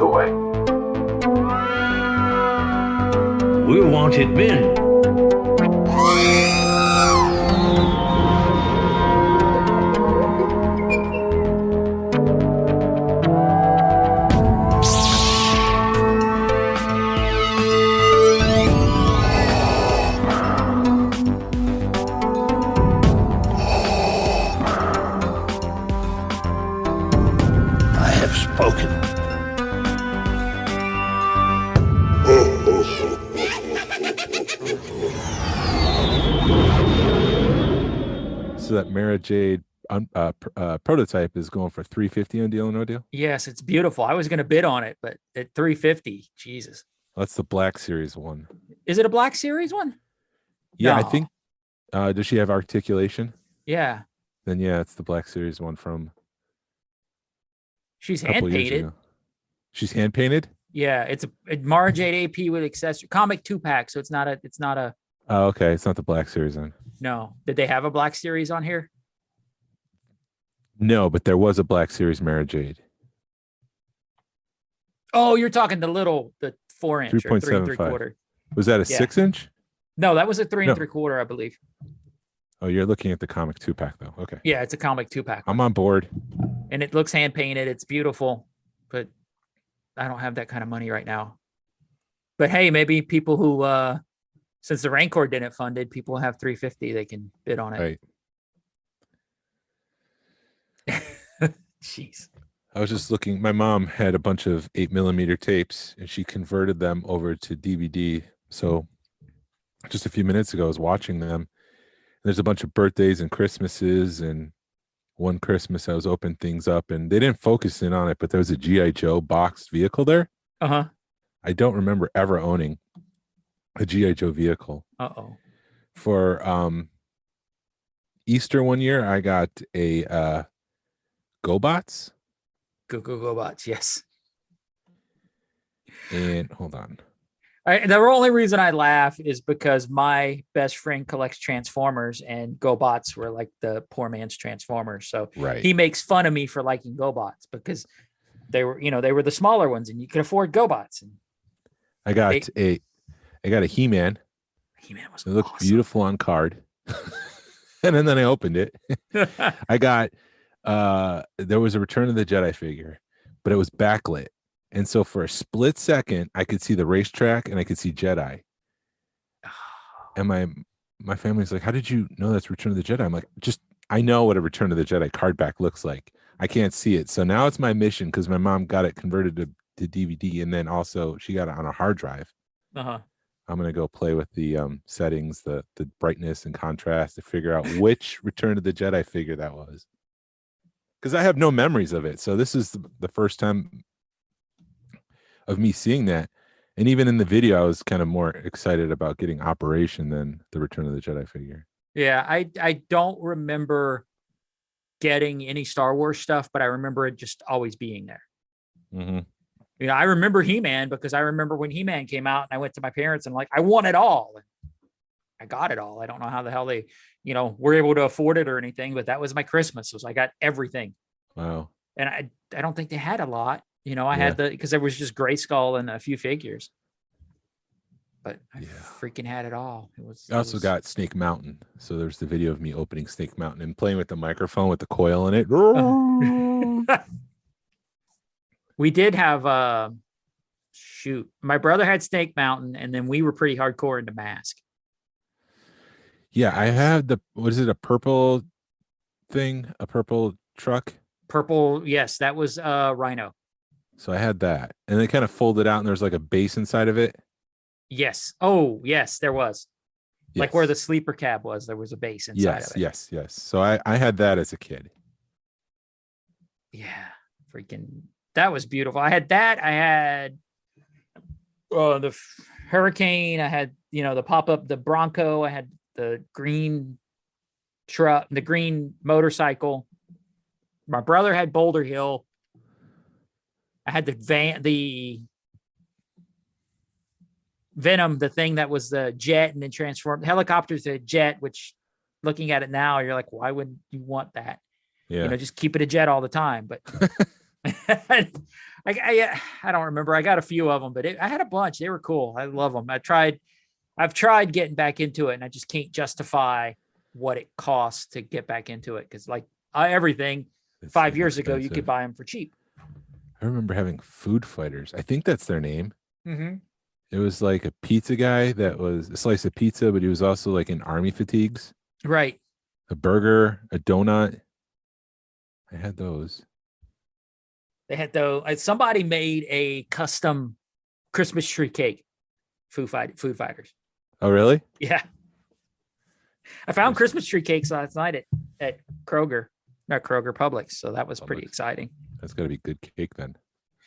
toy. We want it bin. I have spoken. So that Mara Jade prototype is going for $350 on Deal or No Deal. Yes, it's beautiful. I was going to bid on it, but at $350, Jesus. That's the Black Series one. Is it a Black Series one? Yeah, I No. think. Does she have articulation? Yeah. Then yeah, it's the Black Series one from She's a couple hand years painted. ago. She's hand painted. Yeah, it's a Mara Jade AP with accessory comic 2-pack, so it's not a Oh, okay. It's not the Black Series then. no. Did they have a Black Series on here? No, but there was a Black Series Mara Jade. Oh, you're talking the 4-inch or 3 3.75. 3/4. Was that a Yeah. 6-inch? No, that was a 3 No. 3/4, I believe. Oh, you're looking at the comic 2-pack though. Okay. Yeah, it's a comic 2-pack. I'm on board. And it looks hand painted. It's beautiful, but I don't have that kind of money right now. But hey, maybe people who, since the Rancor didn't fund it, people have $350. They can bid on it. Right. Jeez. I was just looking. My mom had a bunch of 8mm tapes and she converted them over to DVD. So just a few minutes ago, I was watching them. There's a bunch of birthdays and Christmases, and one Christmas I was opening things up and they didn't focus in on it, but there was a G.I. Joe boxed vehicle there. Uh-huh. I don't remember ever owning a G.I. Joe vehicle. Uh-oh. For Easter one year, I got a GoBots. Go bots. Yes. And hold on. The only reason I laugh is because my best friend collects Transformers, and GoBots were like the poor man's Transformers. So Right. he makes fun of me for liking GoBots because they were the smaller ones, and you could afford GoBots. And I got a He-Man. He-Man was It looked awesome. beautiful on card. And then I opened it. I got there was a Return of the Jedi figure, but it was backlit. And so for a split second, I could see the racetrack and I could see Jedi. And my family's like, how did you know that's Return of the Jedi? I'm like, I know what a Return of the Jedi card back looks like. I can't see it. So now it's my mission, because my mom got it converted to DVD, and then also she got it on a hard drive. Uh-huh. I'm gonna go play with the settings, the brightness and contrast to figure out which Return of the Jedi figure that was. Because I have no memories of it. So this is the first time of me seeing that. And even in the video, I was kind of more excited about getting Operation than the Return of the Jedi figure. Yeah, I don't remember getting any Star Wars stuff, but I remember it just always being there. Mm-hmm. I remember He-Man because I remember when He-Man came out and I went to my parents and I want it all. And I got it all. I don't know how the hell they, were able to afford it or anything, but that was my Christmas. So I got everything. Wow. And I don't think they had a lot. I had because there was just Grayskull and a few figures. But I freaking had it all. I also got Snake Mountain. So there's the video of me opening Snake Mountain and playing with the microphone with the coil in it. We did have my brother had Snake Mountain, and then we were pretty hardcore into Mask. Yeah, I have what is it, a purple thing? A purple truck? Purple, yes, that was Rhino. So I had that. And they kind of folded out and there's like a base inside of it. Yes. Oh, yes, there was. Yes. Like where the sleeper cab was, there was a base inside of it. Yes. So I had that as a kid. Yeah, freaking, that was beautiful. I had that. I had the Hurricane. I had, the pop-up, the Bronco. I had the green truck, the green motorcycle. My brother had Boulder Hill. I had the Venom, the thing that was the jet and then transformed. The helicopter's a jet, which looking at it now, you're like, why would you want that? Yeah. Just keep it a jet all the time. But I I don't remember. I got a few of them, but I had a bunch. They were cool. I love them. I've tried getting back into it, and I just can't justify what it costs to get back into it. Cause like everything It's 5 years ago, you expensive. could buy them for cheap. I remember having Food Fighters. I think that's their name. Mm-hmm. It was like a pizza guy that was a slice of pizza, but he was also like in army fatigues. Right. A burger, a donut. I had those. They had somebody made a custom Christmas tree cake. Food Fighters. Oh, really? Yeah. I found Christmas tree cakes last night at Kroger, not Kroger, Publix. So that was pretty Publix. exciting. That's got to be good cake then.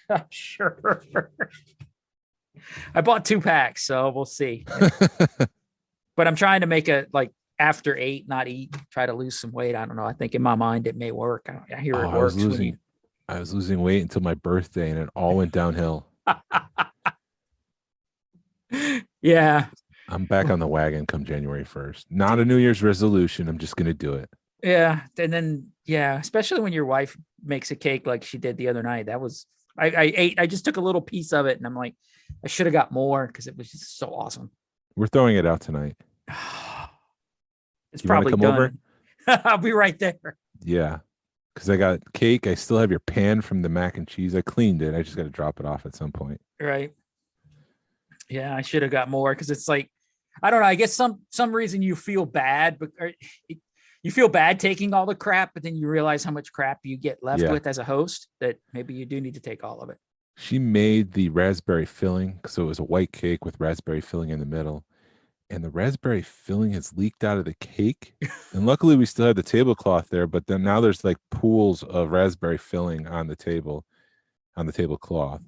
I'm sure. I bought 2 packs, so we'll see. But I'm trying to make a like after 8, not eat, try to lose some weight. I don't know. I think in my mind it may work. I hear it works. I was losing weight until my birthday, and it all went downhill. Yeah. I'm back on the wagon come January 1st. Not a New Year's resolution. I'm just going to do it. Yeah. And then, yeah, especially when your wife makes a cake like she did the other night. That was, I just took a little piece of it and I'm like, I should have got more because it was just so awesome. We're throwing it out tonight. It's You wanna probably come done. over? I'll be right there. Yeah. Because I got cake. I still have your pan from the mac and cheese. I cleaned it. I just got to drop it off at some point. Right. Yeah, I should have got more because it's like, I don't know. I guess some reason you feel bad, but you feel bad taking all the crap, but then you realize how much crap you get left with as a host that maybe you do need to take all of it. She made the raspberry filling. So it was a white cake with raspberry filling in the middle. And the raspberry filling has leaked out of the cake. And luckily we still had the tablecloth there, but then now there's like pools of raspberry filling on the tablecloth.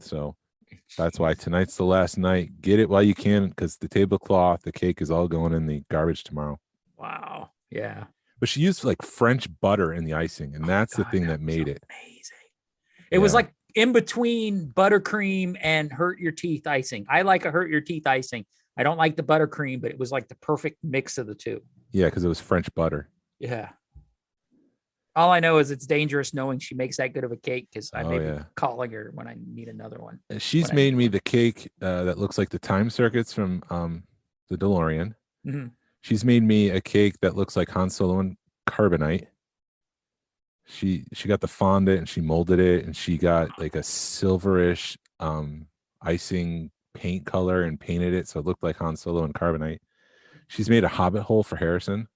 So that's why tonight's the last night. Get it while you can, because the tablecloth, the cake is all going in the garbage tomorrow. Wow. Yeah. But she used like French butter in the icing, and that's the thing that made it amazing. It was like in between buttercream and hurt your teeth icing. I like a hurt your teeth icing. I don't like the buttercream, but it was like the perfect mix of the two. Yeah, because it was French butter. Yeah. All I know is it's dangerous knowing she makes that good of a cake because I may be calling her when I need another one. And she's made me the cake that looks like the time circuits from the DeLorean. Mm-hmm. She's made me a cake that looks like Han Solo and carbonite. She got the fondant and she molded it, and she got like a silverish icing paint color and painted it so it looked like Han Solo and carbonite. She's made a hobbit hole for Harrison.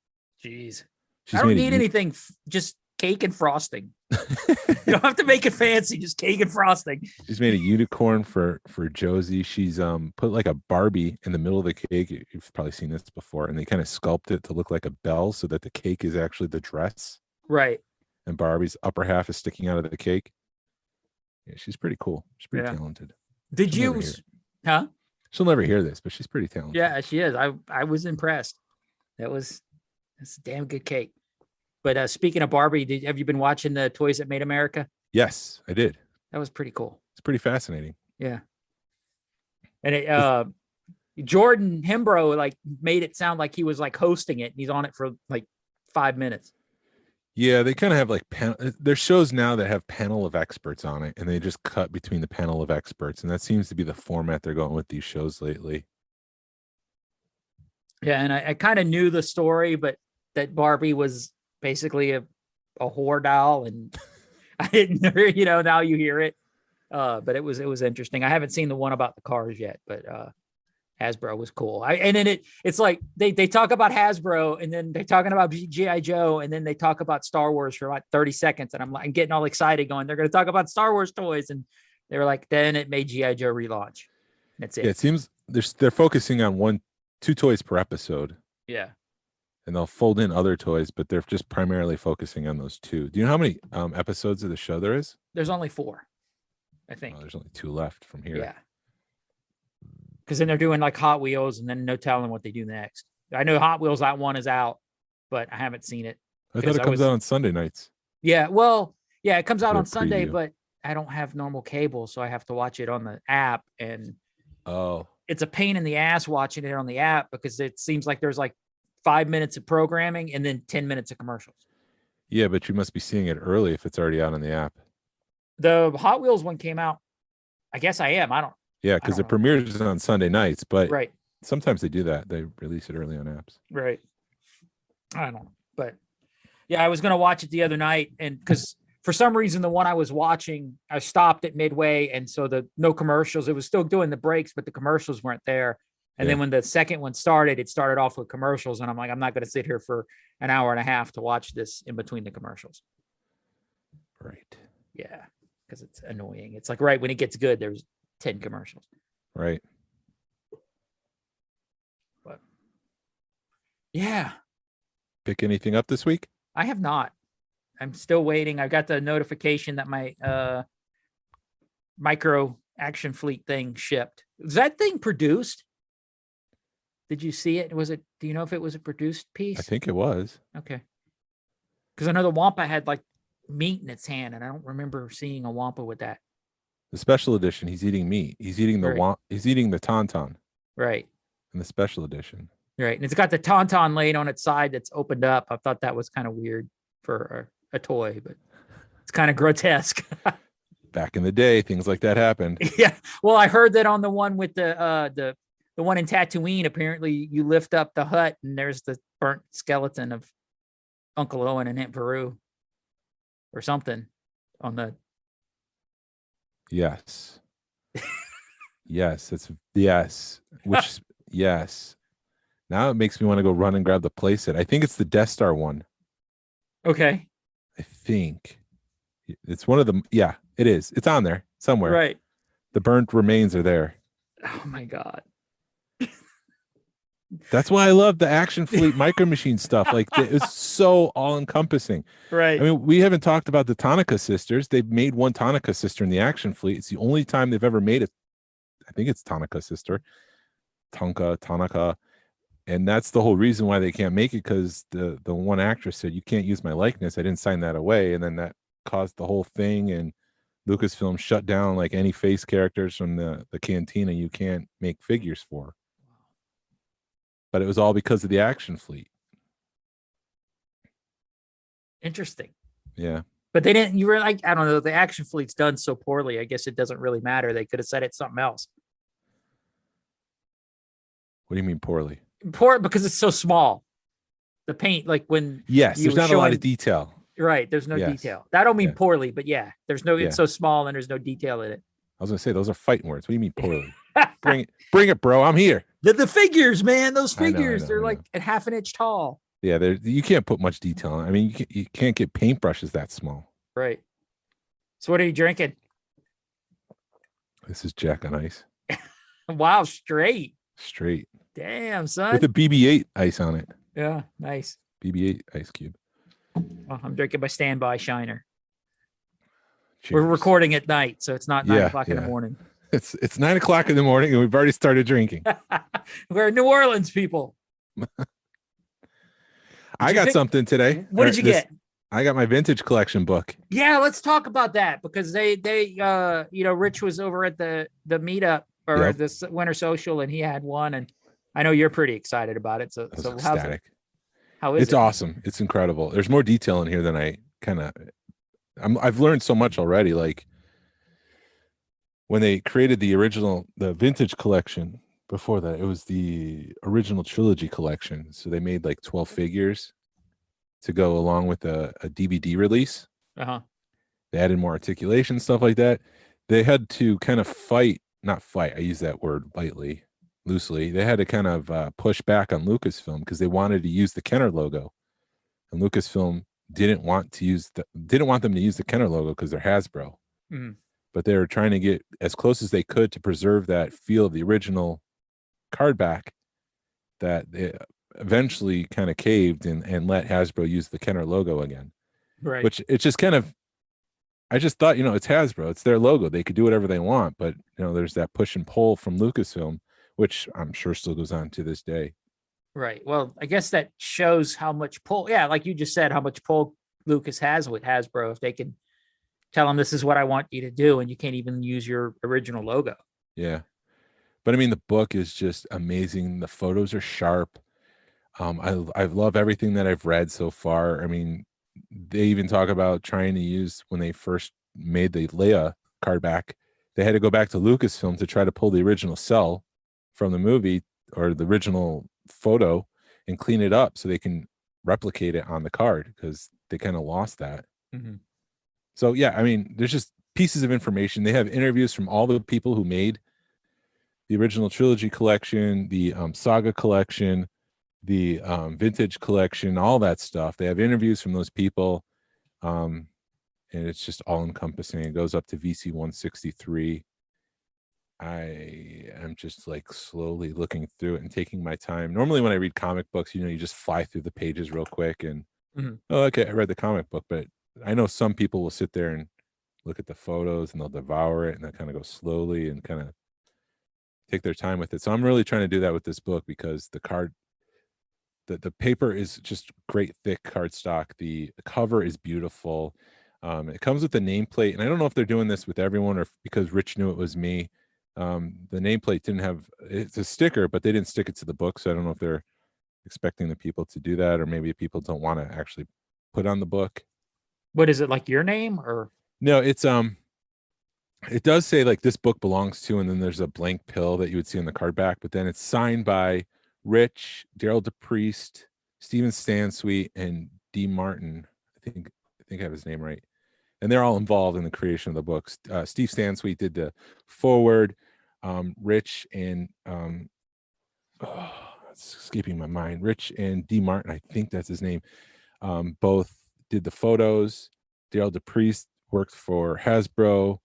Jeez. She's I don't need anything, just cake and frosting. You don't have to make it fancy, just cake and frosting. She's made a unicorn for Josie. She's put like a Barbie in the middle of the cake. You've probably seen this before, and they kind of sculpt it to look like a bell so that the cake is actually the dress. Right. And Barbie's upper half is sticking out of the cake. Yeah, she's pretty cool. She's pretty talented. Did you huh? She'll never hear this, but she's pretty talented. Yeah, she is. I was impressed. That's a damn good cake. But speaking of Barbie, have you been watching the Toys That Made America? Yes, I did. That was pretty cool. It's pretty fascinating. Yeah. And Jordan Hembro like made it sound like he was like hosting it. And he's on it for like 5 minutes. Yeah, they kind of have like there's shows now that have panel of experts on it, and they just cut between the panel of experts, and that seems to be the format they're going with these shows lately. Yeah, and I kind of knew the story, but that Barbie was basically a whore doll, and I didn't, now you hear it. But it was interesting. I haven't seen the one about the cars yet, but Hasbro was cool. And then it's like they talk about Hasbro, and then they're talking about G.I. Joe, and then they talk about Star Wars for like 30 seconds. And I'm getting all excited going, they're going to talk about Star Wars toys. And they were like, then it made G.I. Joe relaunch. That's it. Yeah, it seems they're focusing on 2 toys per episode. Yeah. And they'll fold in other toys, but they're just primarily focusing on those 2. Do you know how many episodes of the show there is? There's only 4, I think. Oh, there's only 2 left from here. Yeah. Because then they're doing like Hot Wheels, and then no telling what they do next. I know Hot Wheels, that one is out, but I haven't seen it. I thought it comes out on Sunday nights. Yeah, well, yeah, it comes out on Sunday, but I don't have normal cable, so I have to watch it on the app. And it's a pain in the ass watching it on the app because it seems like there's like 5 minutes of programming and then 10 minutes of commercials. Yeah, but you must be seeing it early if it's already out on the app. The Hot Wheels one came out I guess I am. I don't. Yeah, I because don't it know. premieres on Sunday nights, but Right. sometimes they do that. They release it early on apps. Right. I don't know, but yeah, I was gonna watch it the other night, and because for some reason the one I was watching, I stopped at midway, and so the no commercials. It was still doing the breaks, but the commercials weren't there. And Yeah. then when the second one started, it started off with commercials, and I'm like, I'm not gonna sit here for an hour and a half to watch this in between the commercials. Right. Yeah, because it's annoying. It's like right when it gets good, there's 10 commercials. Right. But yeah, Pick anything up this week? I have not. I'm still waiting. I got the notification that my micro action fleet thing shipped. Was that thing produced? Did you see it? Was it? Do you know if it was a produced piece? I think it was. Okay. Because I know the Wampa had like meat in its hand, and I don't remember seeing a Wampa with that. The special edition, he's eating meat. He's eating the Right. He's eating the tauntaun Right. in the special edition. Right. And it's got the tauntaun laid on its side that's opened up. I thought that was kind of weird for a toy, but it's kind of grotesque. Back in the day, things like that happened. Yeah. Well, I heard that on the one with the one in Tatooine, apparently you lift up the hut and there's the burnt skeleton of Uncle Owen and Aunt Peru or something on the. Yes. Yes. It's yes. Which yes. Now it makes me want to go run and grab the playset. I think it's the Death Star one. Okay. I think it's one of them. Yeah, it is. It's on there somewhere. Right. The burnt remains are there. Oh my God. That's why I love the Action Fleet Micro Machine stuff. Like it's so all encompassing. Right. I mean, we haven't talked about the Tonica sisters. They've made one Tonica sister in the Action Fleet. It's the only time they've ever made it. I think it's Tonica sister, Tonica. And that's the whole reason why they can't make it, because the one actress said, you can't use my likeness. I didn't sign that away. And then that caused the whole thing. And Lucasfilm shut down like any face characters from the cantina you can't make figures for. But it was all because of the Action Fleet. Interesting. Yeah. But they didn't, you were like, I don't know, the Action Fleet's done so poorly. I guess it doesn't really matter. They could have said it's something else. What do you mean poorly? Poor because it's so small. The paint, like when Yes, you there's were not a lot showing- of detail. right, there's no Yes. detail. That don't mean Yeah. poorly, but yeah, there's no. Yeah. It's so small and there's no detail in it. I was gonna say those are fighting words. What do you mean poorly? Bring it, bro. I'm here. The figures, man, those I know, I figures, know, they're I like know. a half an inch tall. Yeah, you can't put much detail on. I mean, you can't get paintbrushes that small. Right. So what are you drinking? This is Jack on Ice, Wow, straight. straight Damn, son. with a BB-8 ice on it. Yeah, nice. BB-8 ice cube. Well, I'm drinking my standby shiner. Cheers. We're recording at night, so it's not 9 Yeah, o'clock in the yeah. morning. It's 9:00 in the morning, and we've already started drinking. We're in New Orleans, people. I you got pick- something today. What did you get? I got my vintage collection book. Yeah, let's talk about that because they Rich was over at the meetup or Yep. this winter social and he had one, and I know you're pretty excited about it. So I was how's it? ecstatic. How is It's it? awesome. It's incredible. There's more detail in here than I've learned so much already. Like when they created the vintage collection, before that, it was the original trilogy collection. So they made like 12 figures to go along with a DVD release. Uh-huh. They added more articulation, stuff like that. They had to kind of not fight. I use that word loosely. They had to kind of push back on Lucasfilm because they wanted to use the Kenner logo, and Lucasfilm didn't want them to use the Kenner logo because they're Hasbro. Mhm. But they were trying to get as close as they could to preserve that feel of the original card back, that they eventually kind of caved and let Hasbro use the Kenner logo again. Right. Which it's just kind of, I just thought, it's Hasbro, it's their logo, they could do whatever they want, but there's that push and pull from Lucasfilm, which I'm sure still goes on to this day. Right. Well, I guess that shows how much pull. Yeah, like you just said, how much pull Lucas has with Hasbro. If they can tell them this is what I want you to do, and you can't even use your original logo. Yeah, but I mean, the book is just amazing. The photos are sharp. I love everything that I've read so far. I mean, they even talk about trying to use, when they first made the Leia card back, they had to go back to Lucasfilm to try to pull the original cell from the movie or the original photo and clean it up so they can replicate it on the card, because they kind of lost that. Mm-hmm. So yeah, I mean, there's just pieces of information. They have interviews from all the people who made the original trilogy collection, the saga collection, the vintage collection, all that stuff. They have interviews from those people, and it's just all encompassing. It goes up to VC 163. I am just like slowly looking through it and taking my time. Normally when I read comic books, you just fly through the pages real quick and oh, okay, I read the comic book. But I know some people will sit there and look at the photos and they'll devour it, and they'll kind of go slowly and kind of take their time with it. So I'm really trying to do that with this book, because the paper is just great thick cardstock. The cover is beautiful. It comes with a nameplate, and I don't know if they're doing this with everyone or because Rich knew it was me. The nameplate didn't have, it's a sticker, but they didn't stick it to the book. So I don't know if they're expecting the people to do that, or maybe people don't want to actually put on the book. What is it, like your name or? No, it's it does say like this book belongs to, and then there's a blank pill that you would see on the card back, but then it's signed by Rich, Daryl DePriest, Steven Stansweet, and D. Martin. I think I have his name right. And they're all involved in the creation of the books. Steve Stansweet did the forward. Rich and it's escaping my mind. Rich and D. Martin, I think that's his name. Both did the photos. Daryl DePriest worked for Hasbro.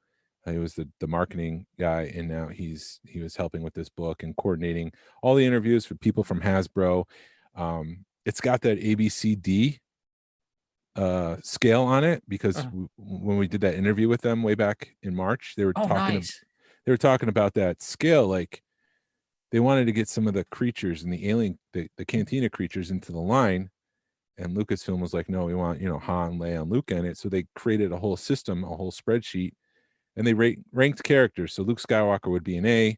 He was the marketing guy, and now he was helping with this book and coordinating all the interviews for people from Hasbro. It's got that ABCD scale on it, because when we did that interview with them way back in March, they were talking about that scale. Like they wanted to get some of the creatures and the alien, the Cantina creatures into the line, and Lucasfilm was like, no, we want Han, Leia, and Luke in it. So they created a whole system, a whole spreadsheet, and they ranked characters. So Luke Skywalker would be an A,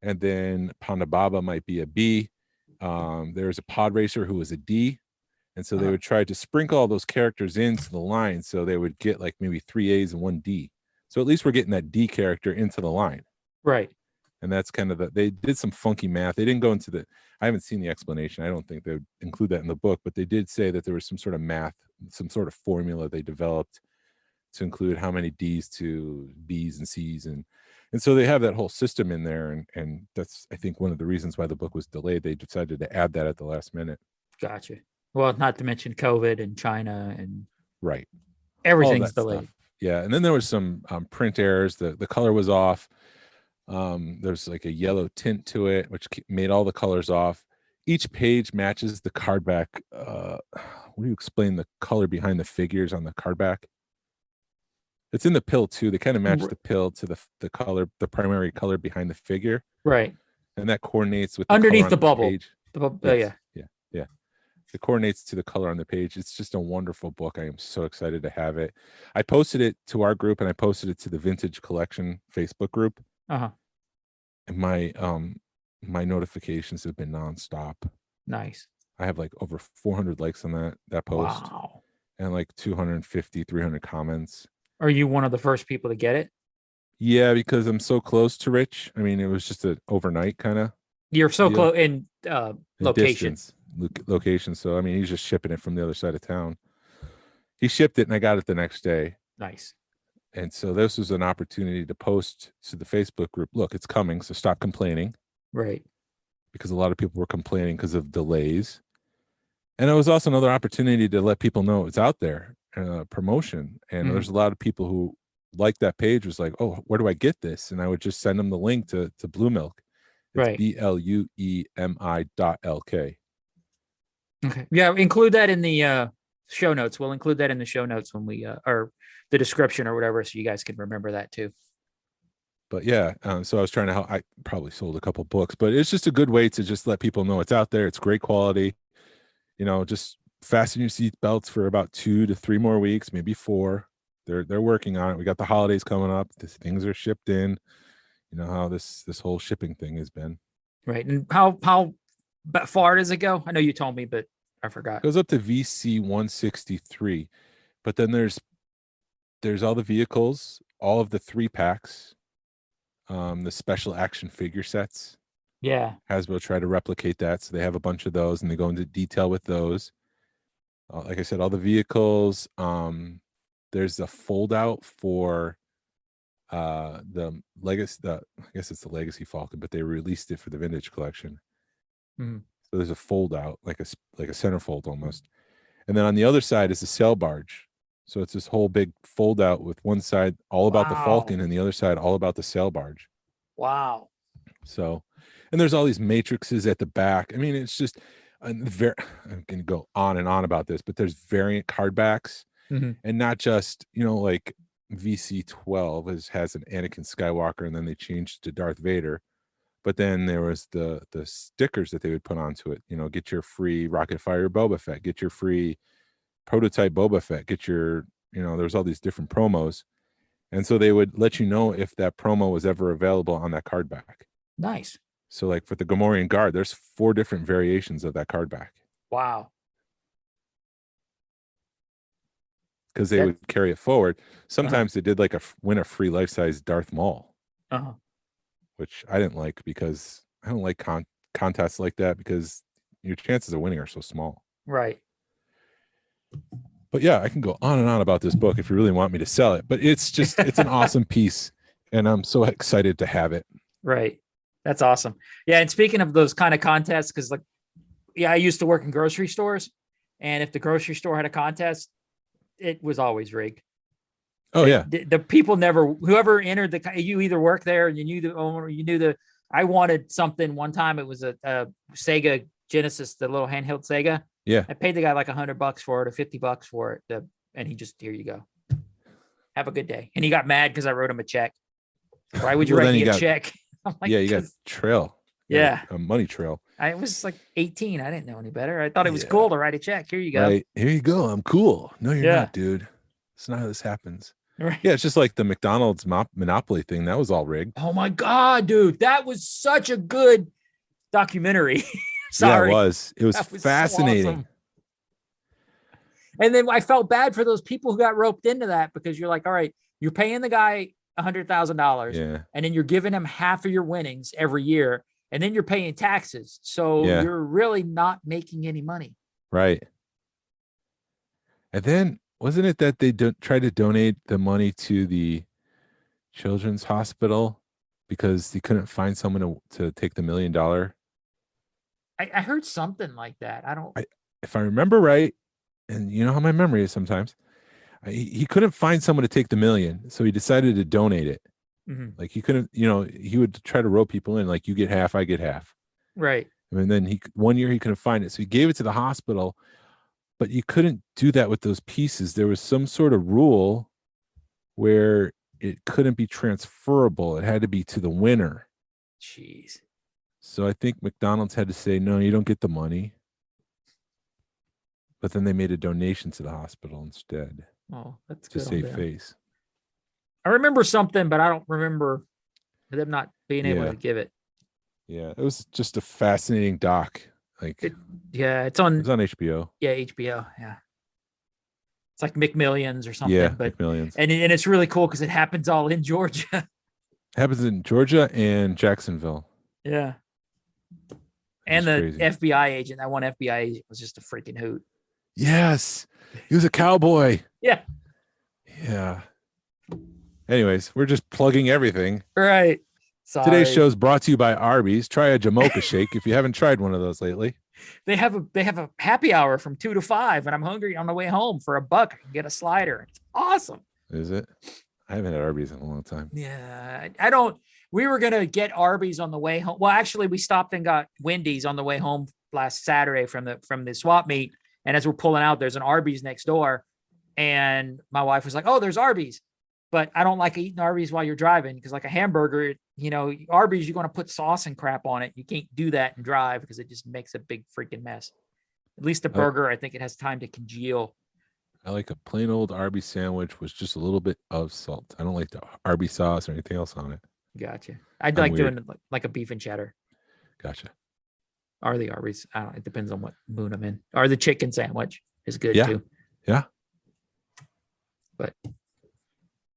and then Ponda Baba might be a B. There's a pod racer who was a D. And so they would try to sprinkle all those characters into the line, so they would get like maybe 3 A's and 1 D. So at least we're getting that D character into the line. Right. And that's kind of they did some funky math. They didn't go into I haven't seen the explanation. I don't think they would include that in the book, but they did say that there was some sort of math, some sort of formula they developed to include how many D's to B's and C's. And so they have that whole system in there. And that's, I think, one of the reasons why the book was delayed. They decided to add that at the last minute. Gotcha. Well, not to mention COVID and China and right. Everything's delayed. Stuff. Yeah. And then there was some print errors. The color was off. There's like a yellow tint to it, which made all the colors off. Each page matches the card back. What do you explain the color behind the figures on the card back? It's in the pill too. They kind of match the pill to the color, the primary color behind the figure. Right. And that coordinates with underneath the bubble. Page. Yeah. It coordinates to the color on the page. It's just a wonderful book. I am so excited to have it. I posted it to our group, and I posted it to the Vintage Collection Facebook group. And my notifications have been nonstop. Nice. I have like over 400 likes on that post. Wow. And like 250, 300 comments. Are you one of the first people to get it? Yeah, because I'm so close to Rich. I mean, it was just an overnight kind of. You're so close in location. Location. So I mean, he's just shipping it from the other side of town. He shipped it, and I got it the next day. Nice. And so this was an opportunity to post to the Facebook group, look, it's coming, so stop complaining. Right. Because a lot of people were complaining because of delays. And it was also another opportunity to let people know it's out there, promotion. And there's a lot of people who like that page, was like, oh, where do I get this? And I would just send them the link to Bluemi.lk. It's right. BLUEMI.LK. Okay. Yeah, include that in the show notes. We'll include that in the show notes when we or the description or whatever, so you guys can remember that too. But yeah, so I was trying to help. I probably sold a couple books, but it's just a good way to just let people know it's out there. It's great quality. Just fasten your seat belts for about 2 to 3 more weeks, maybe 4. They're working on it. We got the holidays coming up. Things are shipped in. You know how this whole shipping thing has been. Right. And how far does it go? I know you told me, but I forgot. It goes up to VC 163, but then there's all the vehicles, all of the 3 packs, the special action figure sets. Yeah. Hasbro tried to replicate that, so they have a bunch of those, and they go into detail with those. Like I said, all the vehicles. There's a fold out for the legacy. I guess it's the Legacy Falcon, but they released it for the Vintage Collection. Mhm. So there's a fold out, like a centerfold almost, and then on the other side is the sail barge. So it's this whole big fold out with one side all about the Falcon, Wow. and the other side all about the sail barge. Wow. So, and there's all these matrices at the back. I mean, it's just I'm going to go on and on about this, but there's variant card backs, Mhm. and not just, like VC12 has an Anakin Skywalker, and then they changed to Darth Vader. But then there was the stickers that they would put onto it. Get your free Rocket Fire Boba Fett, get your free prototype Boba Fett, get your, there's all these different promos. And so they would let you know if that promo was ever available on that card back. Nice. So like for the Gamorrean Guard, there's 4 different variations of that card back. Wow. Because they would carry it forward. Sometimes they did like win a free life-size Darth Maul, which I didn't like because I don't like contests like that because your chances of winning are so small. Right. But yeah, I can go on and on about this book if you really want me to sell it. But it's an awesome piece, and I'm so excited to have it. Right. That's awesome. Yeah. And speaking of those kind of contests, because I used to work in grocery stores, and if the grocery store had a contest, it was always rigged. Oh yeah. The people whoever entered you either worked there and you knew the owner, I wanted something one time. It was a Sega Genesis, the little handheld Sega. Yeah. I paid the guy like $100 for it or $50 for it. And he just, here you go. Have a good day. And he got mad because I wrote him a check. Why would you write me a check? I'm like, you got trail. Yeah. A money trail. I was like 18. I didn't know any better. I thought it was cool to write a check. Here you go. Right. Here you go. I'm cool. No, you're not, dude. That's not how this happens. Right. Yeah, it's just like the McDonald's Monopoly thing. That was all rigged. Oh my God, dude. That was such a good documentary. Sorry. Yeah, it was. It was fascinating. So awesome. And then I felt bad for those people who got roped into that, because you're like, all right, you're paying the guy $100,000. Yeah. And then you're giving him half of your winnings every year. And then you're paying taxes. So you're really not making any money. Right. And then wasn't it that they tried to donate the money to the children's hospital because they couldn't find someone to take the $1 million? I heard something like that. If I remember right, and you know how my memory is sometimes, he couldn't find someone to take the $1 million. So he decided to donate it. Mm-hmm. Like he couldn't, he would try to rope people in, like you get half, I get half. Right. And then one year he couldn't find it. So he gave it to the hospital, but you couldn't do that with those pieces. There was some sort of rule where it couldn't be transferable. It had to be to the winner. Jeez. So I think McDonald's had to say, no, you don't get the money. But then they made a donation to the hospital instead. Oh, that's good. To save face. I remember something, but I don't remember them not being able to give it. Yeah, it was just a fascinating doc. It's on HBO. Yeah, HBO. Yeah. It's like McMillions or something. Yeah, but McMillions. And it's really cool because it happens all in Georgia. It happens in Georgia and Jacksonville. Yeah. And the crazy. FBI agent, that one FBI agent was just a freaking hoot. Yes. He was a cowboy. Yeah. Yeah. Anyways, we're just plugging everything. Right. Sorry. Today's show is brought to you by Arby's. Try a Jamocha shake if you haven't tried one of those lately. They have a happy hour from 2 to 5, and I'm hungry on the way home for $1. I can get a slider. It's awesome. Is it? I haven't had Arby's in a long time. Yeah. We were going to get Arby's on the way home. Well, actually, we stopped and got Wendy's on the way home last Saturday from the swap meet. And as we're pulling out, there's an Arby's next door. And my wife was like, oh, there's Arby's. But I don't like eating Arby's while you're driving, because like a hamburger, Arby's, you're going to put sauce and crap on it. You can't do that and drive because it just makes a big freaking mess. At least a burger, I think it has time to congeal. I like a plain old Arby's sandwich with just a little bit of salt. I don't like the Arby's sauce or anything else on it. Gotcha. I'd like doing it like a beef and cheddar. Gotcha. Or the Arby's. I don't know. It depends on what mood I'm in. Or the chicken sandwich is good too. Yeah. But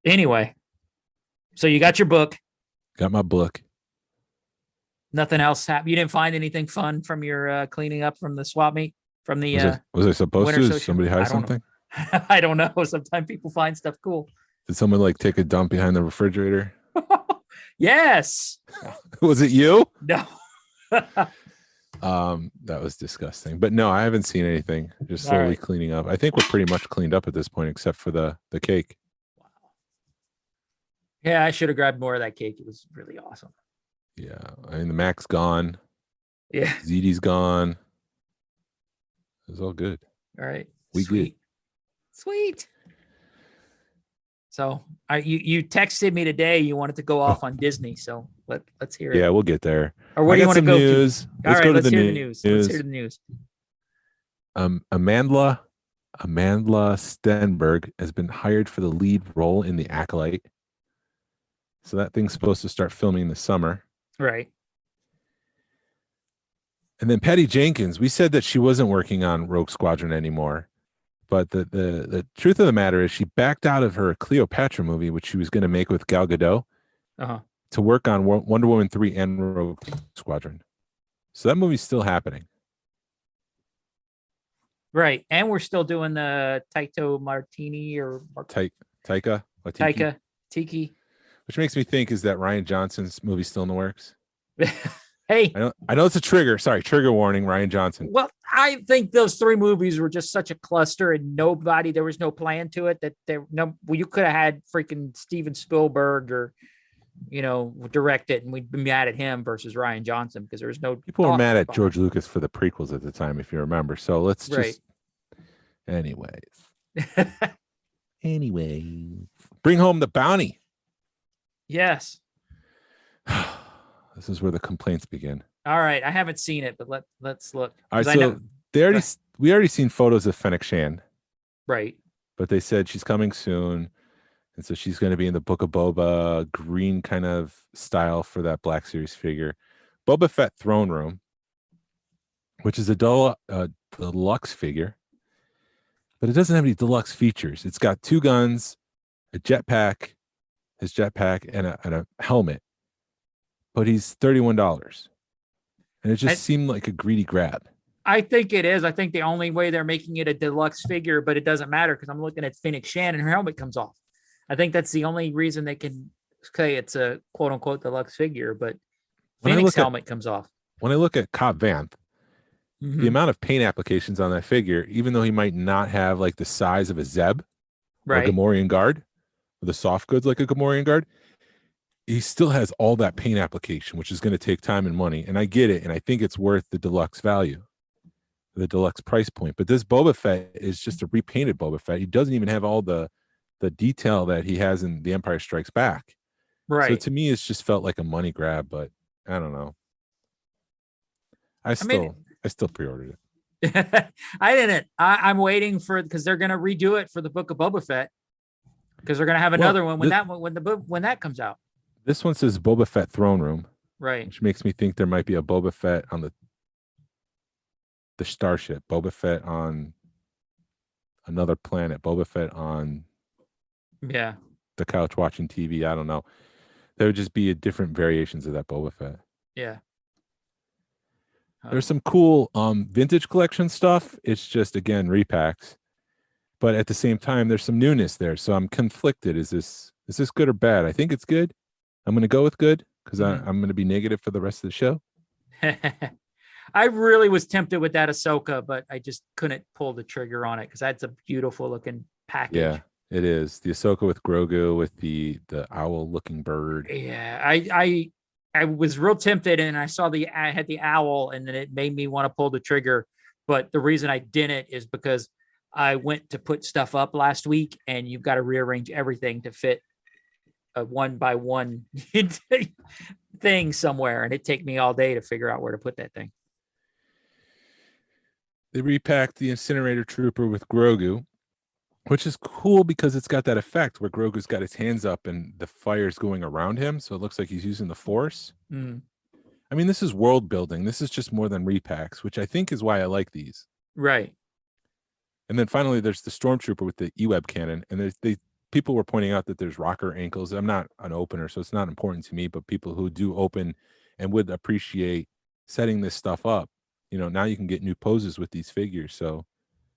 anyway, so you got your book. Got my book. Nothing else happened. You didn't find anything fun from your cleaning up from the swap meet from the Was I supposed winter to? Did social? somebody hide I don't know. something? I don't know. Sometimes people find stuff cool. Did someone like take a dump behind the refrigerator? Yes. Was it you? No. That was disgusting. But no, I haven't seen anything. Just slowly cleaning up. I think we're pretty much cleaned up at this point, except for the cake. Wow. Yeah, I should have grabbed more of that cake. It was really awesome. Yeah, I mean the Mac's gone. Yeah. ZD's gone. It was all good. All right. We Sweet. Sweet. So you texted me today. You wanted to go off on Disney. So let's hear it. Yeah, we'll get there. Or what do you want to go news. to? Let's go to let's the hear news. the news. Let's hear the news. Amandla Stenberg has been hired for the lead role in The Acolyte. So that thing's supposed to start filming this summer. Right. And then Patty Jenkins, we said that she wasn't working on Rogue Squadron anymore. But the truth of the matter is she backed out of her Cleopatra movie, which she was going to make with Gal Gadot, to work on Wonder Woman 3 and Rogue Squadron. So that movie's still happening. Right. And we're still doing the Taika Martini or Taika Tiki. Which makes me think, is that Ryan Johnson's movie still in the works? Hey. I know it's a trigger. Sorry, trigger warning, Ryan Johnson. Well, I think those three movies were just such a cluster and there was no plan to it that you could have had freaking Steven Spielberg or, direct it and we'd be mad at him versus Ryan Johnson because there was no. People were mad at George Lucas for the prequels at the time, if you remember. So let's just. Anyways. Bring home the bounty. Yes. This is where the complaints begin. All right, I haven't seen it, but let's look. All right, so we already seen photos of Fennec Shan. Right. But they said she's coming soon. And so she's going to be in the Book of Boba green kind of style for that Black Series figure. Boba Fett Throne Room, which is a deluxe figure, but it doesn't have any deluxe features. It's got 2 guns, a jetpack, his jetpack, and a helmet. But he's $31. And it just seemed like a greedy grab. I think it is. I think the only way they're making it a deluxe figure, but it doesn't matter because I'm looking at Fennec Shan and her helmet comes off. I think that's the only reason they can say it's a quote unquote deluxe figure, but Fennec's helmet comes off. When I look at Cobb Vanth, the amount of paint applications on that figure, even though he might not have like the size of a Zeb or a Gamorrean guard, or the soft goods like a Gamorrean guard, he still has all that paint application, which is going to take time and money. And I get it. And I think it's worth the deluxe value, the deluxe price point. But this Boba Fett is just a repainted Boba Fett. He doesn't even have all the detail that he has in The Empire Strikes Back. Right. So to me, it's just felt like a money grab, but I don't know. I still pre-ordered it. I didn't. I'm waiting because they're going to redo it for the Book of Boba Fett because they're going to have another one when that comes out. This one says Boba Fett Throne Room, right? Which makes me think there might be a Boba Fett on the starship, Boba Fett on another planet, Boba Fett on the couch watching TV. I don't know. There would just be different variations of that Boba Fett. Yeah. There's some cool vintage collection stuff. It's just, again, repacks. But at the same time, there's some newness there. So I'm conflicted. Is this good or bad? I think it's good. I'm going to go with good because I'm going to be negative for the rest of the show. I really was tempted with that Ahsoka, but I just couldn't pull the trigger on it because that's a beautiful looking package. Yeah, it is. The Ahsoka with Grogu with the owl looking bird. Yeah, I was real tempted and I saw I had the owl and then it made me want to pull the trigger. But the reason I didn't is because I went to put stuff up last week and you've got to rearrange everything to fit a 1x1 thing somewhere. And it'd take me all day to figure out where to put that thing. They repacked the Incinerator Trooper with Grogu, which is cool because it's got that effect where Grogu's got his hands up and the fire's going around him. So it looks like he's using the Force. I mean, this is world building. This is just more than repacks, which I think is why I like these. Right. And then finally, there's the Stormtrooper with the E-Web cannon. And they people were pointing out that there's rocker ankles. I'm not an opener, so it's not important to me, but people who do open and would appreciate setting this stuff up, now you can get new poses with these figures. So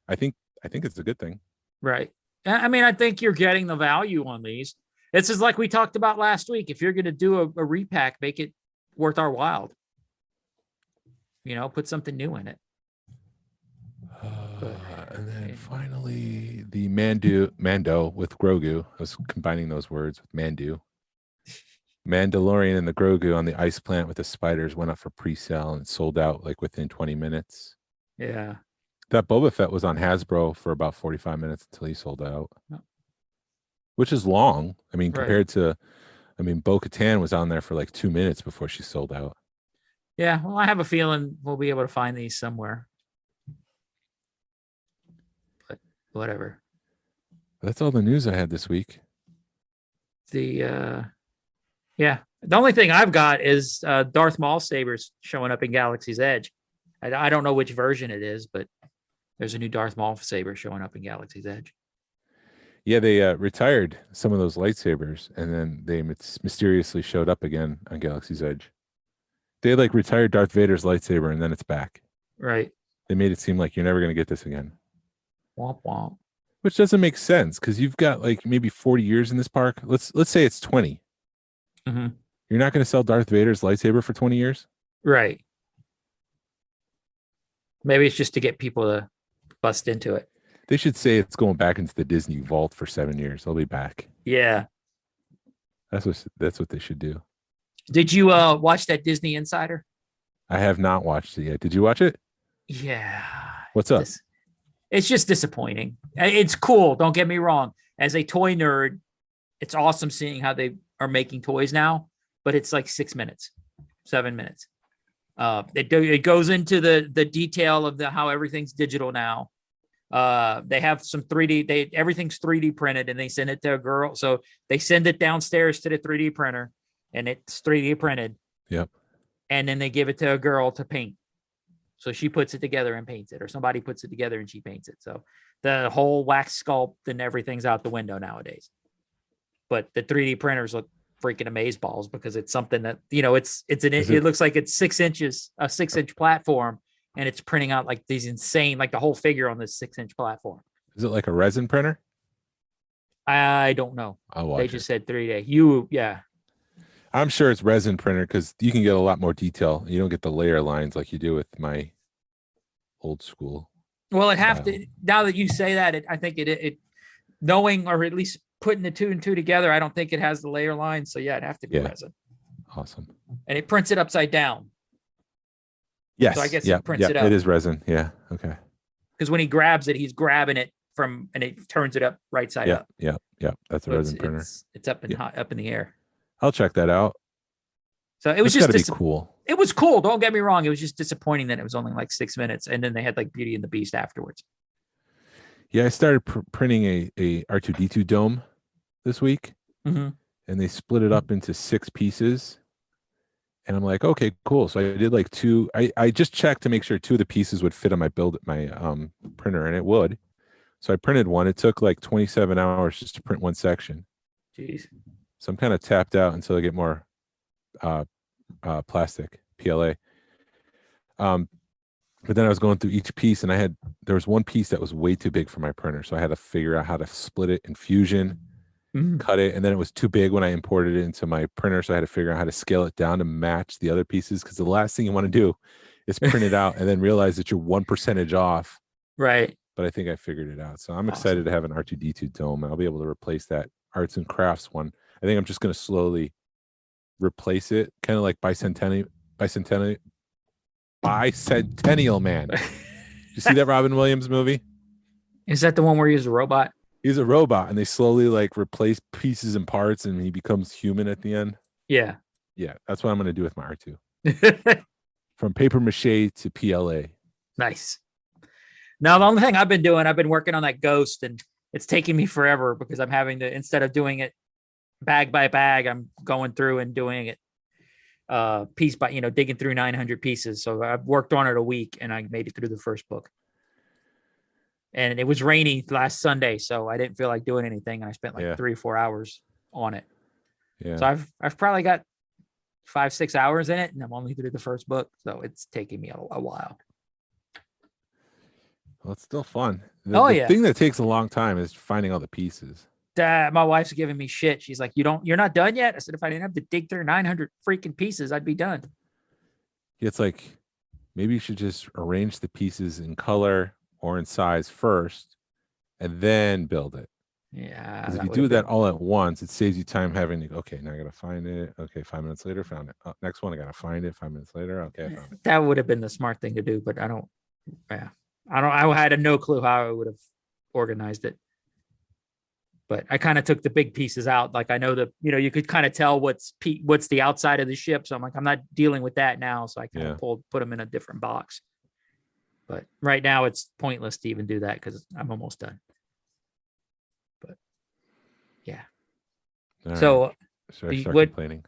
I think it's a good thing. Right. I mean, I think you're getting the value on these. This is like we talked about last week. If you're going to do a repack, make it worth our while. Put something new in it. And then finally, the Mando with Grogu. I was combining those words with Mandu. Mandalorian and the Grogu on the ice plant with the spiders went up for pre-sale and sold out like within 20 minutes. Yeah. That Boba Fett was on Hasbro for about 45 minutes until he sold out, which is long. I mean, compared to, Bo-Katan was on there for like 2 minutes before she sold out. Yeah. Well, I have a feeling we'll be able to find these somewhere. But whatever. That's all the news I had this week. The only thing I've got is Darth Maul sabers showing up in Galaxy's Edge. I don't know which version it is, but there's a new Darth Maul saber showing up in Galaxy's Edge. Yeah, they retired some of those lightsabers, and then they mysteriously showed up again on Galaxy's Edge. They like retired Darth Vader's lightsaber, and then it's back. Right. They made it seem like you're never going to get this again. Womp womp. Which doesn't make sense because you've got like maybe 40 years in this park. Let's say it's 20. Mm-hmm. You're not going to sell Darth Vader's lightsaber for 20 years? Right. Maybe it's just to get people to bust into it. They should say it's going back into the Disney vault for 7 years. They'll be back. Yeah. That's what they should do. Did you watch that Disney Insider? I have not watched it yet. Did you watch it? Yeah. What's up? It's just disappointing. It's cool. Don't get me wrong. As a toy nerd, it's awesome seeing how they are making toys now, but it's like 6 minutes, 7 minutes. It goes into the detail of how everything's digital now. They have some 3D, everything's 3D printed and they send it to a girl. So they send it downstairs to the 3D printer and it's 3D printed. Yep. And then they give it to a girl to paint. So she puts it together and paints it, or somebody puts it together and she paints it. So the whole wax sculpt and everything's out the window nowadays. But the 3D printers look freaking amazeballs because it's something that, it looks like it's 6 inches, a 6-inch platform, and it's printing out like these insane, like the whole figure on this 6-inch platform. Is it like a resin printer? I don't know. They just said 3D. Yeah. I'm sure it's resin printer because you can get a lot more detail. You don't get the layer lines like you do with my old school. Well, now that you say that, I think it knowing, or at least putting the 2 and 2 together, I don't think it has the layer lines. So yeah, it'd have to be resin. Awesome. And it prints it upside down. Yes. So I guess it prints it up. It is resin. Yeah. Okay. Because when he grabs it, he's grabbing it and it turns it up right side up. Yeah. That's a resin printer. It's up in the air. I'll check that out. So it was just be cool. It was cool. Don't get me wrong. It was just disappointing that it was only like 6 minutes, and then they had like Beauty and the Beast afterwards. Yeah, I started printing a R2D2 dome this week, and they split it up into 6 pieces. And I'm like, okay, cool. So I did like 2. I just checked to make sure 2 of the pieces would fit on my printer, and it would. So I printed one. It took like 27 hours just to print one section. Jeez. So I'm kind of tapped out until I get more plastic PLA. But then I was going through each piece, and there was one piece that was way too big for my printer, so I had to figure out how to split it in Fusion, cut it, and then it was too big when I imported it into my printer, so I had to figure out how to scale it down to match the other pieces. Because the last thing you want to do is print it out and then realize that you're 1% off. Right. But I think I figured it out, so I'm excited to have an R2D2 dome. I'll be able to replace that arts and crafts one. I think I'm just going to slowly replace it, kind of like Bicentennial Man. You see that Robin Williams movie? Is that the one where he's a robot? He's a robot, and they slowly like replace pieces and parts, and he becomes human at the end. Yeah. That's what I'm going to do with my R2. From paper mache to PLA. Nice. Now, the only thing I've been working on that ghost, and it's taking me forever because I'm having to, instead of doing it bag by bag, I'm going through and doing it piece by, digging through 900 pieces. So I've worked on it a week and I made it through the first book. and it was rainy last Sunday, so I didn't feel like doing anything. And I spent like 3 or 4 hours on it. Yeah. So I've probably got 5-6 hours in it, and I'm only through the first book, so it's taking me a while. Well, it's still fun. Oh, The yeah. thing that takes a long time is finding all the pieces. My wife's giving me shit. She's like, you're not done yet? I said, if I didn't have to dig through 900 freaking pieces, I'd be done. It's like maybe you should just arrange the pieces in color or in size first and then build it. Yeah. Because if you do that all at once, it saves you time having to go, okay, now I got to find it. Okay, 5 minutes later, found it. Oh, next one, I got to find it. 5 minutes later, okay, I found it. That would have been the smart thing to do, but I had no clue how I would have organized it. But I kind of took the big pieces out. Like I know you could kind of tell what's the outside of the ship. So I'm like, I'm not dealing with that now. So I kind of put them in a different box. But right now it's pointless to even do that because I'm almost done. But yeah. All So right. Should I start complaining?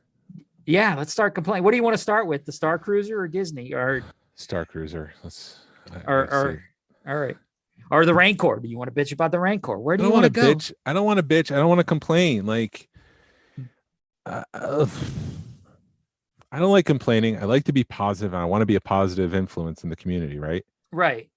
Yeah, let's start complaining. What do you want to start with? The Star Cruiser or Disney or Star Cruiser? All right. Or the Rancor. Do you want to bitch about the Rancor? Where do you want to go? Bitch. I don't want to bitch. I don't want to complain. Like, I don't like complaining. I like to be positive, and I want to be a positive influence in the community, right? Right.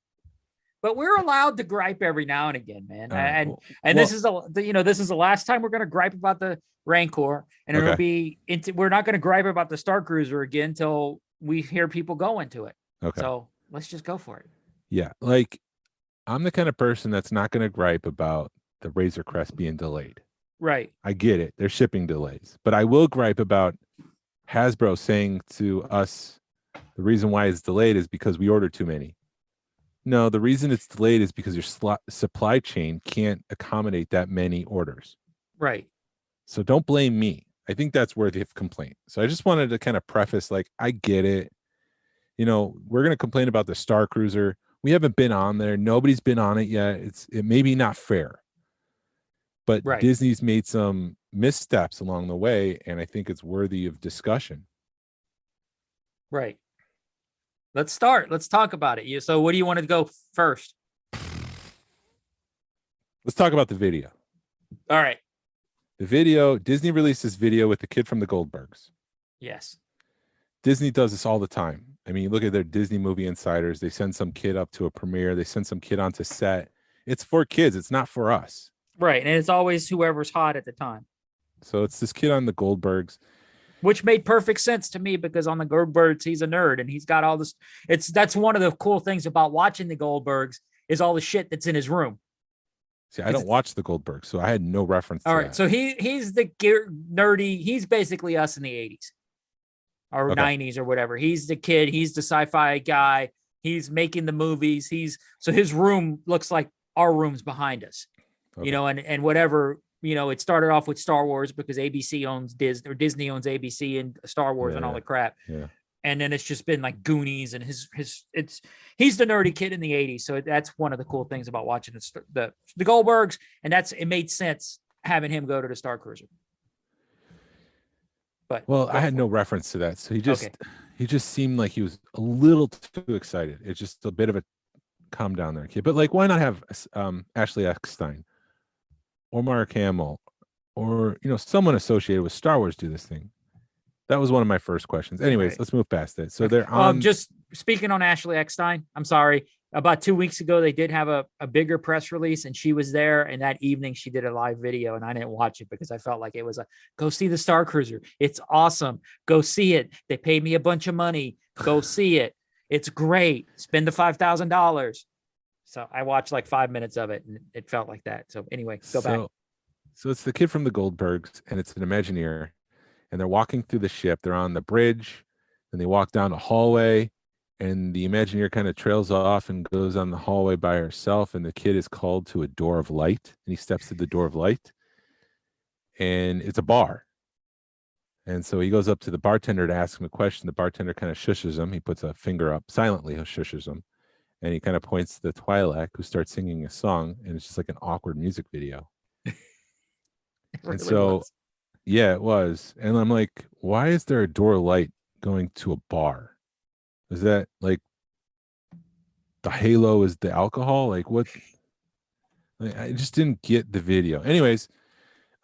But we're allowed to gripe every now and again, man. This is the last time we're going to gripe about the Rancor, and it'll be we're not going to gripe about the Star Cruiser again until we hear people go into it. Okay. So let's just go for it. Yeah, like I'm the kind of person that's not going to gripe about the Razor Crest being delayed. Right. I get it. There's shipping delays, but I will gripe about Hasbro saying to us the reason why it's delayed is because we ordered too many. No, the reason it's delayed is because your supply chain can't accommodate that many orders. Right. So don't blame me. I think that's worthy of complaint. So I just wanted to kind of preface, like, I get it. We're going to complain about the Star Cruiser. We haven't been on there. Nobody's been on it yet. It may be not fair. But Disney's made some missteps along the way, and I think it's worthy of discussion. Right. Let's start. Let's talk about it. So what do you want to go first? Let's talk about the video. All right. The video, Disney released this video with the kid from the Goldbergs. Yes. Disney does this all the time. I mean, look at their Disney Movie Insiders. They send some kid up to a premiere. They send some kid onto set. It's for kids. It's not for us. Right. And it's always whoever's hot at the time. So it's this kid on the Goldbergs. Which made perfect sense to me because on the Goldbergs, he's a nerd and he's got all this. That's one of the cool things about watching the Goldbergs is all the shit that's in his room. See, I don't watch the Goldbergs, so I had no reference to that. All right. So he's the nerdy. He's basically us in the 80s or 90s or whatever. He's the kid. He's the sci-fi guy. He's making the movies. So his room looks like our room's behind us, and whatever. It started off with Star Wars because ABC owns Disney, or Disney owns ABC and Star Wars and all the crap. Yeah. And then it's just been like Goonies and he's the nerdy kid in the 80s. So that's one of the cool things about watching the Goldbergs. And it made sense having him go to the Star Cruiser. But I had no reference to that. So he just seemed like he was a little too excited. It's just a bit of a calm down there, kid. But like, why not have Ashley Eckstein or Mark Hamill or someone associated with Star Wars do this thing? That was one of my first questions. Anyways, let's move past it. So they're on. Just speaking on Ashley Eckstein, I'm sorry. About 2 weeks ago, they did have a bigger press release, and she was there. And that evening, she did a live video, and I didn't watch it because I felt like it was go see the Star Cruiser. It's awesome. Go see it. They paid me a bunch of money. Go see it. It's great. Spend the $5,000. So I watched like 5 minutes of it, and it felt like that. So anyway, go back. So it's the kid from the Goldbergs, and it's an Imagineer, and they're walking through the ship. They're on the bridge, and they walk down a hallway, and the Imagineer kind of trails off and goes on the hallway by herself, and the kid is called to a door of light, and he steps to the door of light, and it's a bar. And so he goes up to the bartender to ask him a question. The bartender kind of shushes him. He puts a finger up silently, shushes him. And he kind of points to the Twi'lek, who starts singing a song, and it's just like an awkward music video. Yeah, it was. And I'm like, why is there a door light going to a bar? Is that like the halo is the alcohol? Like what? I just didn't get the video. Anyways,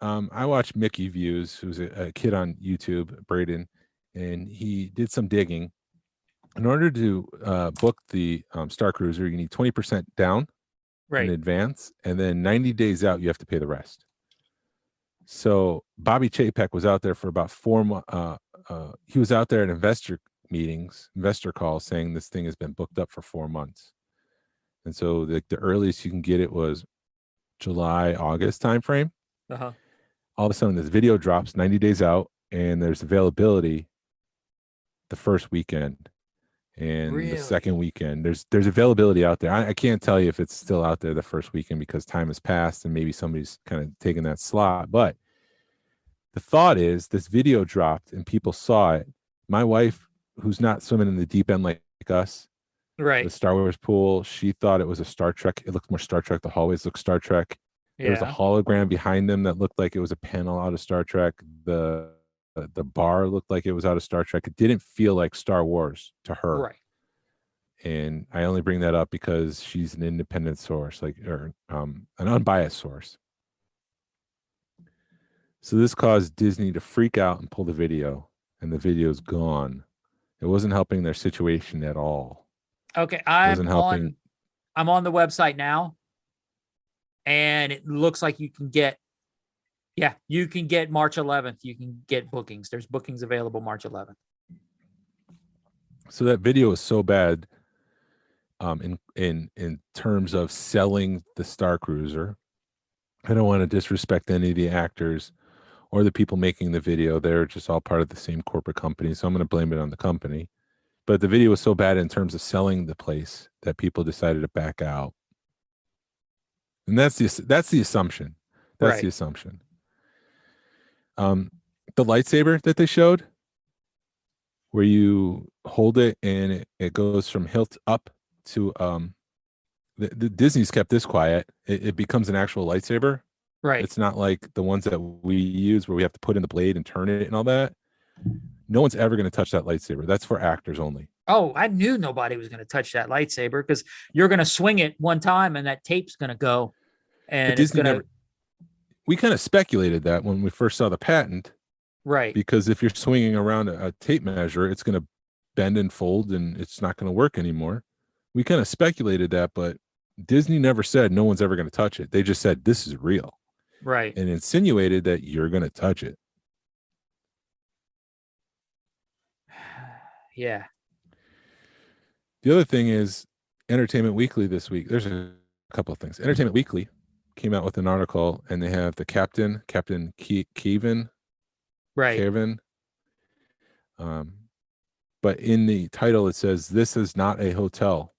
I watched Mickey Views, who's a kid on YouTube, Braden, and he did some digging. In order to book the Star Cruiser, you need 20% down in Right. advance, and then 90 days out, you have to pay the rest. So Bobby Chapek was out there for about 4 months. He was out there at investor meetings, investor calls, saying this thing has been booked up for 4 months. And so the earliest you can get it was July, August timeframe. Uh-huh. All of a sudden, this video drops 90 days out, and there's availability the first weekend and the Really? second weekend. There's availability out there. I can't tell you if it's still out there the first weekend because time has passed and maybe somebody's kind of taken that slot. But the thought is this video dropped and people saw it. My wife, who's not swimming in the deep end like us, the Right. Star Wars pool, she thought it was a Star Trek. It looked more Star Trek. The hallways look Star Trek. There was a Yeah. hologram behind them that looked like it was a panel out of Star Trek. The bar looked like it was out of Star Trek. It didn't feel like Star Wars to her. Right. And I only bring that up because she's an independent source, or an unbiased source. So this caused Disney to freak out and pull the video, and the video's gone. It wasn't helping their situation at all. Okay. Wasn't helping. I'm on the website now, and it looks like you can get March 11th. You can get bookings. There's bookings available March 11th. So that video is so bad in terms of selling the Star Cruiser. I don't want to disrespect any of the actors or the people making the video. They're just all part of the same corporate company, so I'm going to blame it on the company. But the video was so bad in terms of selling the place that people decided to back out. And that's the assumption. That's Right. the assumption. The lightsaber that they showed, where you hold it and it goes from hilt up to the Disney's kept this quiet. It becomes an actual lightsaber. Right. It's not like the ones that we use where we have to put in the blade and turn it and all that. No one's ever going to touch that lightsaber. That's for actors only. Oh, I knew nobody was going to touch that lightsaber because you're going to swing it one time and that tape's going to go. And But Disney never. We kind of speculated that when we first saw the patent. Right. Because if you're swinging around a tape measure, it's going to bend and fold and it's not going to work anymore. We kind of speculated that, but Disney never said no one's ever going to touch it. They just said this is real. Right. And insinuated that you're going to touch it. Yeah. The other thing is Entertainment Weekly this week. There's a couple of things. Entertainment Weekly came out with an article and they have the Captain Kevin. Right. Kevin. But in the title, it says, "This is not a hotel,"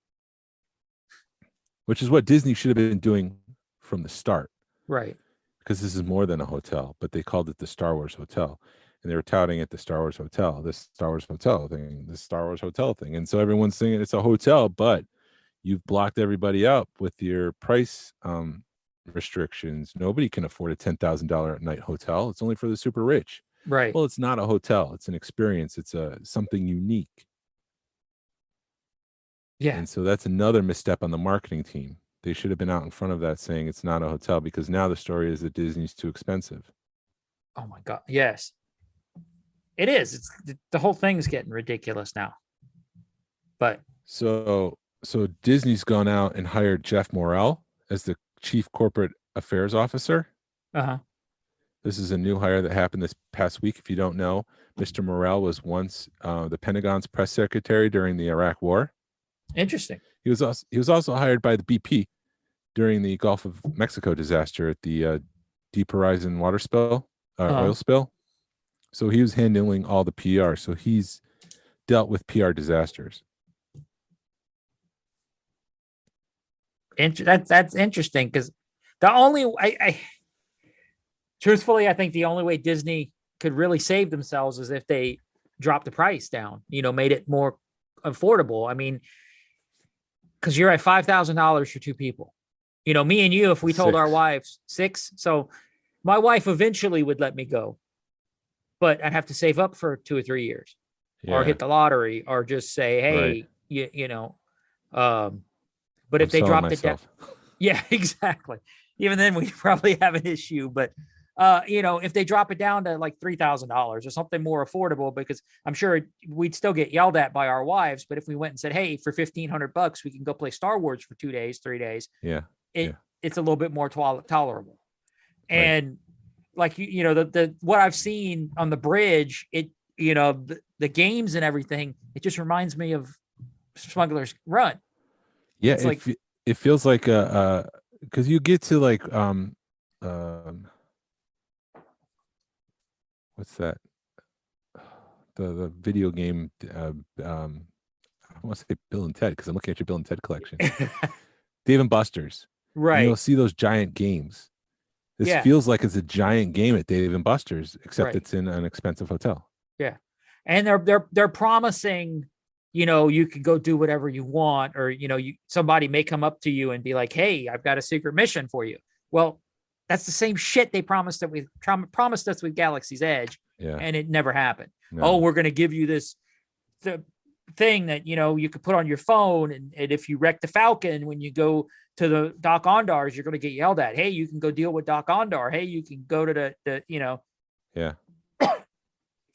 which is what Disney should have been doing from the start. Right. Because this is more than a hotel, but they called it the Star Wars Hotel. And they were touting it the Star Wars Hotel, this Star Wars Hotel thing, this Star Wars Hotel thing. And so everyone's saying it's a hotel, but you've blocked everybody out with your price restrictions. Nobody can afford a $10,000 a night hotel. It's only for the super rich. Right. Well, it's not a hotel. It's an experience. It's something unique. Yeah. And so that's another misstep on the marketing team. They should have been out in front of that saying it's not a hotel, because now the story is that Disney's too expensive. Oh my God. Yes. It is. It's the whole thing's getting ridiculous now. But So Disney's gone out and hired Jeff Morrell as the Chief Corporate Affairs Officer. uh-huh. This is a new hire that happened this past week. If you don't know, Mr. Morrell was once the Pentagon's press secretary during the Iraq War. Interesting. He was also hired by the BP during the Gulf of Mexico disaster at the Deep Horizon water spill, oil spill. So he was handling all the PR. So he's dealt with PR disasters. That's interesting, because the only truthfully, I think the only way Disney could really save themselves is if they dropped the price down, made it more affordable. I mean, because you're at $5,000 for two people. Me and you, if we told our wives 6, so my wife eventually would let me go, but I'd have to save up for 2 or 3 years, or hit the lottery, or just say, hey, right. but if they dropped it down, yeah, exactly. even then we probably have an issue. But if they drop it down to like $3,000 or something more affordable, because I'm sure we'd still get yelled at by our wives. But if we went and said, hey, for $1,500, we can go play Star Wars for 2 days, 3 days. Yeah. It's a little bit more tolerable. And like, the what I've seen on the bridge, the games and everything, it just reminds me of Smuggler's Run. Yeah. It's like, it feels like because you get to like what's that? The video game. I want to say Bill and Ted, because I'm looking at your Bill and Ted collection. Dave and Buster's. right. And you'll see those giant games. This feels like it's a giant game at Dave and Buster's, except it's in an expensive hotel. Yeah. And they're promising, you can go do whatever you want, or, somebody may come up to you and be like, hey, I've got a secret mission for you. Well, that's the same shit they promised us with Galaxy's Edge. Yeah. And it never happened. No. Oh, we're going to give you the thing that, you could put on your phone. And if you wreck the Falcon, when you go to the Doc Ondars, you're going to get yelled at. Hey, you can go deal with Doc Ondar. Hey, you can go to Yeah.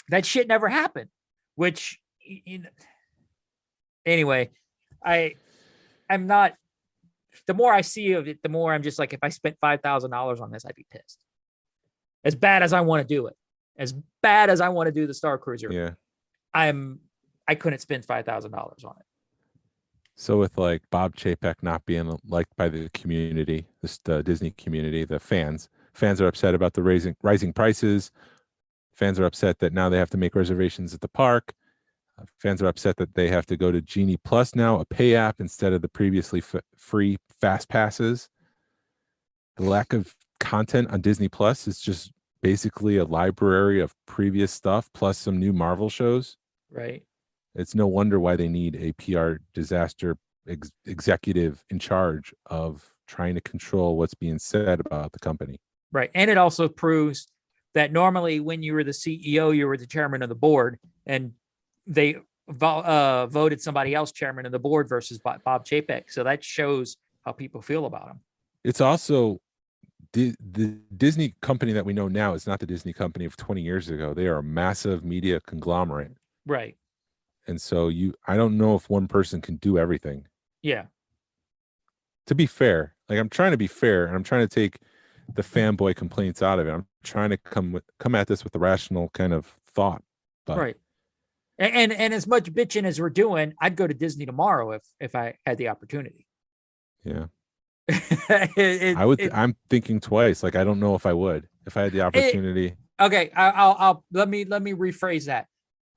that shit never happened, which, anyway, I'm not, the more I see of it, the more I'm just like, if I spent $5,000 on this, I'd be pissed. As bad as I want to do it, as bad as I want to do the Star Cruiser. Yeah. I couldn't spend $5,000 on it. So with like Bob Chapek not being liked by the community, the Disney community, the fans are upset about the rising prices. Fans are upset that now they have to make reservations at the park. Fans are upset that they have to go to Genie Plus now, a pay app, instead of the previously free fast passes. The lack of content on Disney Plus is just basically a library of previous stuff plus some new Marvel shows. Right. It's no wonder why they need a PR disaster executive in charge of trying to control what's being said about the company. Right. And it also proves that normally when you were the CEO, you were the chairman of the board, and they voted somebody else chairman of the board versus Bob Chapek. So that shows how people feel about him. It's also the Disney company that we know now is not the Disney company of 20 years ago. They are a massive media conglomerate. Right. And so I don't know if one person can do everything. Yeah. To be fair, like I'm trying to be fair, and I'm trying to take the fanboy complaints out of it. I'm trying to come at this with a rational kind of thought. But. Right. And as much bitching as we're doing, I'd go to Disney tomorrow if I had the opportunity. Yeah. I'm thinking twice. Like, I don't know if I would, if I had the opportunity. Okay. I'll let me rephrase that.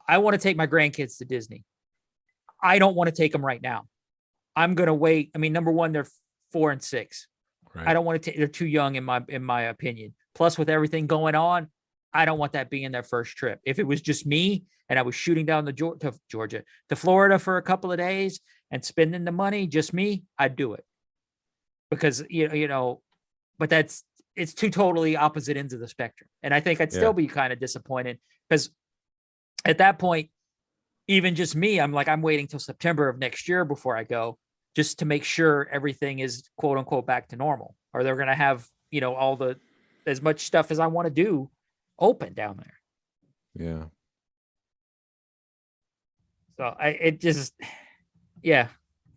I want to take my grandkids to Disney. I don't want to take them right now. I'm going to wait. I mean, number one, they're 4 and 6. Right. I don't want to take, they're too young in my opinion. Plus with everything going on, I don't want that being their first trip. If it was just me and I was shooting down to Florida for a couple of days and spending the money, just me, I'd do it. Because, but it's two totally opposite ends of the spectrum. And I think I'd still be kind of disappointed, because at that point, even just me, I'm waiting till September of next year before I go, just to make sure everything is quote unquote back to normal, or they're going to have, as much stuff as I want to do open down there. Yeah. So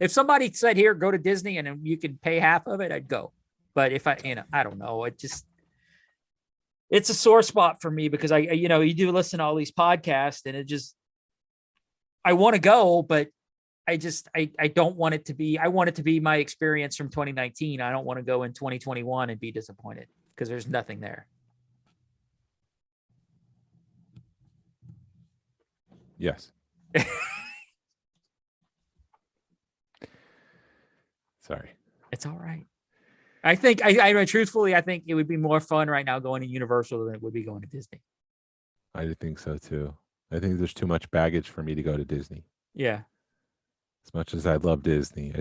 if somebody said, here, go to Disney and you can pay half of it, I'd go. But if I don't know, it's a sore spot for me, because you do listen to all these podcasts, and I want to go, but I don't want it to be, I want it to be my experience from 2019. I don't want to go in 2021 and be disappointed, because there's nothing there. Yes. Sorry. It's all right. I think truthfully, I think it would be more fun right now going to Universal than it would be going to Disney. I think so too. I think there's too much baggage for me to go to Disney. Yeah. As much as I love Disney,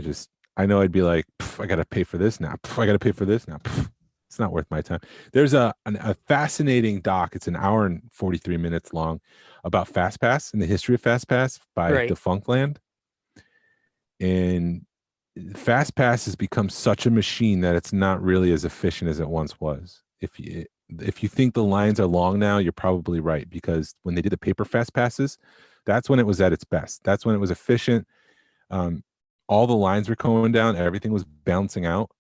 I know I'd be like, I got to pay for this now. I got to pay for this now. It's not worth my time. There's a fascinating doc. It's an hour and 43 minutes long about FastPass and the history of FastPass by Defunctland. And Fast Pass has become such a machine that it's not really as efficient as it once was. If you think the lines are long now, you're probably right, because when they did the paper Fast Passes, that's when it was at its best. That's when it was efficient. All the lines were going down, everything was bouncing out.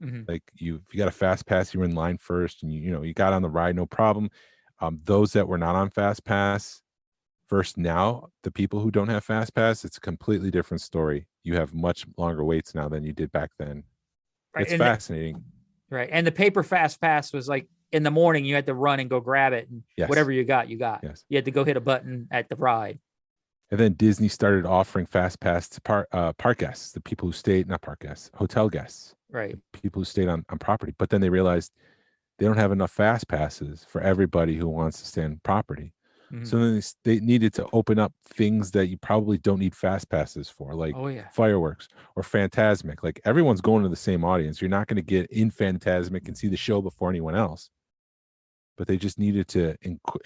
Like if you got a Fast Pass, you were in line first, and you got on the ride, no problem. Those that were not on Fast Pass, first, now the people who don't have Fast Pass, it's a completely different story. You have much longer waits now than you did back then. Right. It's And fascinating. right. And the paper Fast Pass was like in the morning, you had to run and go grab it, and Yes. whatever you got, you got. Yes. You had to go hit a button at the ride. And then Disney started offering Fast Pass to park guests, the people who stayed, not park guests, hotel guests, Right. people who stayed on property. But then they realized they don't have enough Fast Passes for everybody who wants to stay on property. So then they needed to open up things that you probably don't need Fast Passes for, like Oh yeah. fireworks or Phantasmic. Like everyone's going to the same audience. You're not going to get in Phantasmic and see the show before anyone else. But they just needed to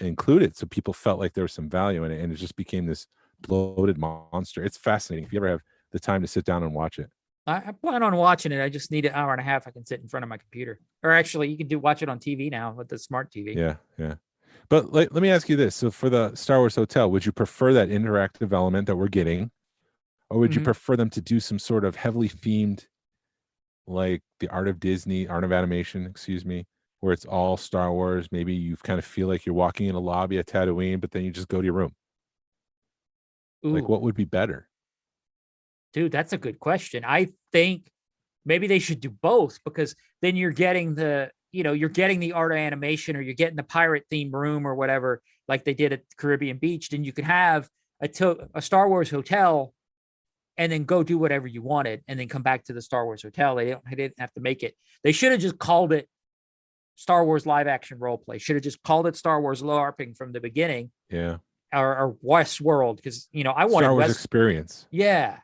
include it so people felt like there was some value in it, and it just became this bloated monster. It's fascinating if you ever have the time to sit down and watch it. I plan on watching it. I just need an hour and a half. I can sit in front of my computer, or actually, you can watch it on TV now with the smart TV. Yeah, yeah. But let me ask you this: so for the Star Wars Hotel, would you prefer that interactive element that we're getting, or would you prefer them to do some sort of heavily themed, like the Art of Animation, excuse me, where it's all Star Wars? Maybe you kind of feel like you're walking in a lobby at Tatooine, but then you just go to your room. Ooh. Like, what would be better? Dude, that's a good question. I think maybe they should do both, because then you're getting you're getting the art of animation, or you're getting the pirate themed room or whatever, like they did at Caribbean Beach. Then you could have a Star Wars hotel and then go do whatever you wanted and then come back to the Star Wars hotel. They didn't have to make it. They should have just called it Star Wars live action role play. Should have just called it Star Wars LARPing from the beginning. Yeah. Or West World, because I wanted Star Wars experience. Yeah.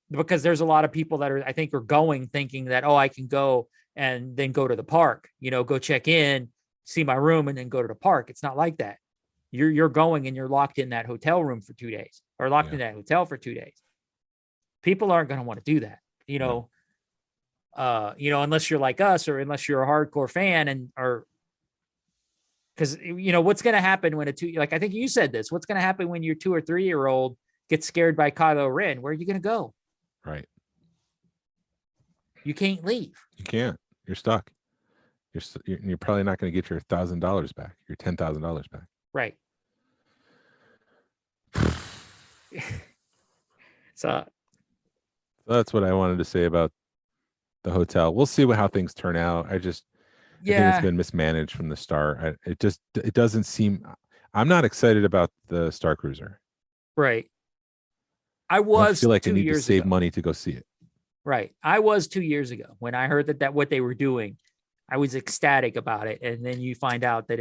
Because there's a lot of people that I think are going thinking that, I can go and then go to the park, go check in, see my room, and then go to the park. It's not like that. You're going and you're locked in that hotel room for 2 days, or locked in that hotel for 2 days. People aren't going to want to do that, unless you're like us, or unless you're a hardcore fan, because what's going to happen when I think you said this, what's going to happen when your 2 or 3 year old gets scared by Kylo Ren? Where are you going to go? Right. You can't leave. You can't. You're stuck. You're probably not going to get your $1,000 back, your $10,000 back. Right. So that's what I wanted to say about the hotel. We'll see how things turn out. I think it's been mismanaged from the start. It doesn't seem. I'm not excited about the Star Cruiser. Right. I feel like I 2 need to years save ago. money to go see it. Right. I was 2 years ago when I heard that what they were doing. I was ecstatic about it, and then you find out that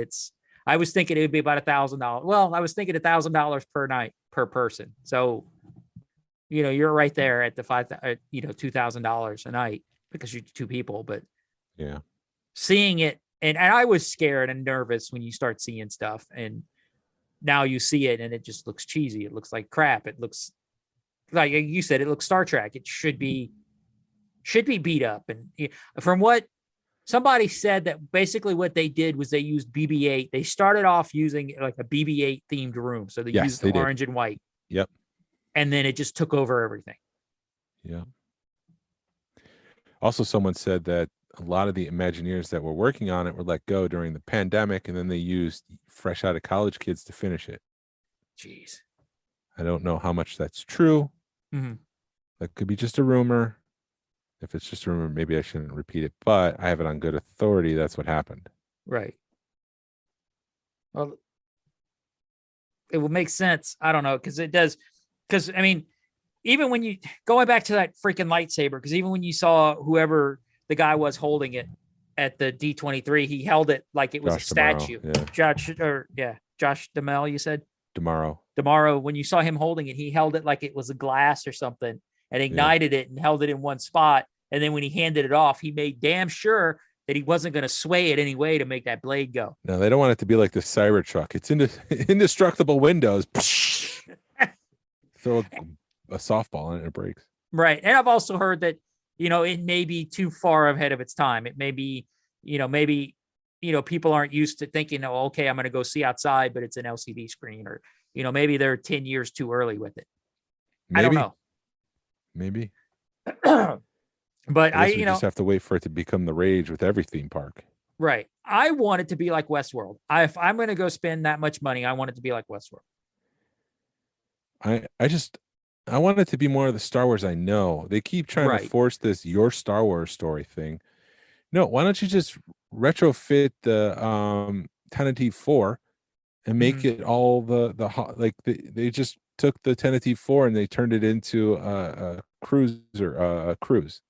I was thinking it would be about $1,000. Well, I was thinking $1,000 per night per person. So, you're right there at the $2,000 a night because you're 2 people. But yeah, seeing it, and I was scared and nervous when you start seeing stuff, and now you see it and it just looks cheesy. It looks like crap. It looks like you said, it looks Star Trek. It should be beat up. And from what somebody said, that basically what they did was they used BB-8. They started off using like a BB-8 themed room. So they used the orange and white. Yep. And then it just took over everything. Yeah. Also, someone said that a lot of the Imagineers that were working on it were let go during the pandemic, and then they used fresh out of college kids to finish it. Jeez. I don't know how much that's true. That could be just a rumor. If it's just a rumor, maybe I shouldn't repeat it, but I have it on good authority. That's what happened. Right. Well, it will make sense. I don't know, because it does. Because, I mean, even when you going back to that freaking lightsaber, because even when you saw whoever the guy was holding it at the D23, he held it like it was Josh a statue. D'Amaro, yeah. Josh Duhamel, you said? Tomorrow, when you saw him holding it, he held it like it was a glass or something, and ignited it and held it in one spot. And then when he handed it off, he made damn sure that he wasn't going to sway it anyway to make that blade go. No, they don't want it to be like the Cybertruck. It's indestructible windows. Throw a softball in it and it breaks. Right. And I've also heard that, it may be too far ahead of its time. It may be, maybe, people aren't used to thinking, oh, okay, I'm going to go see outside, but it's an LCD screen, or, maybe they're 10 years too early with it. I don't know. Maybe. But I guess we just have to wait for it to become the rage with every theme park. Right. I want it to be like Westworld. If I'm going to go spend that much money, I want it to be like Westworld. I want it to be more of the Star Wars I know. They keep trying to force this your Star Wars story thing. No, why don't you just retrofit the Tentative 4 and make it all they just took the Tentative 4 and they turned it into a cruiser, a cruise.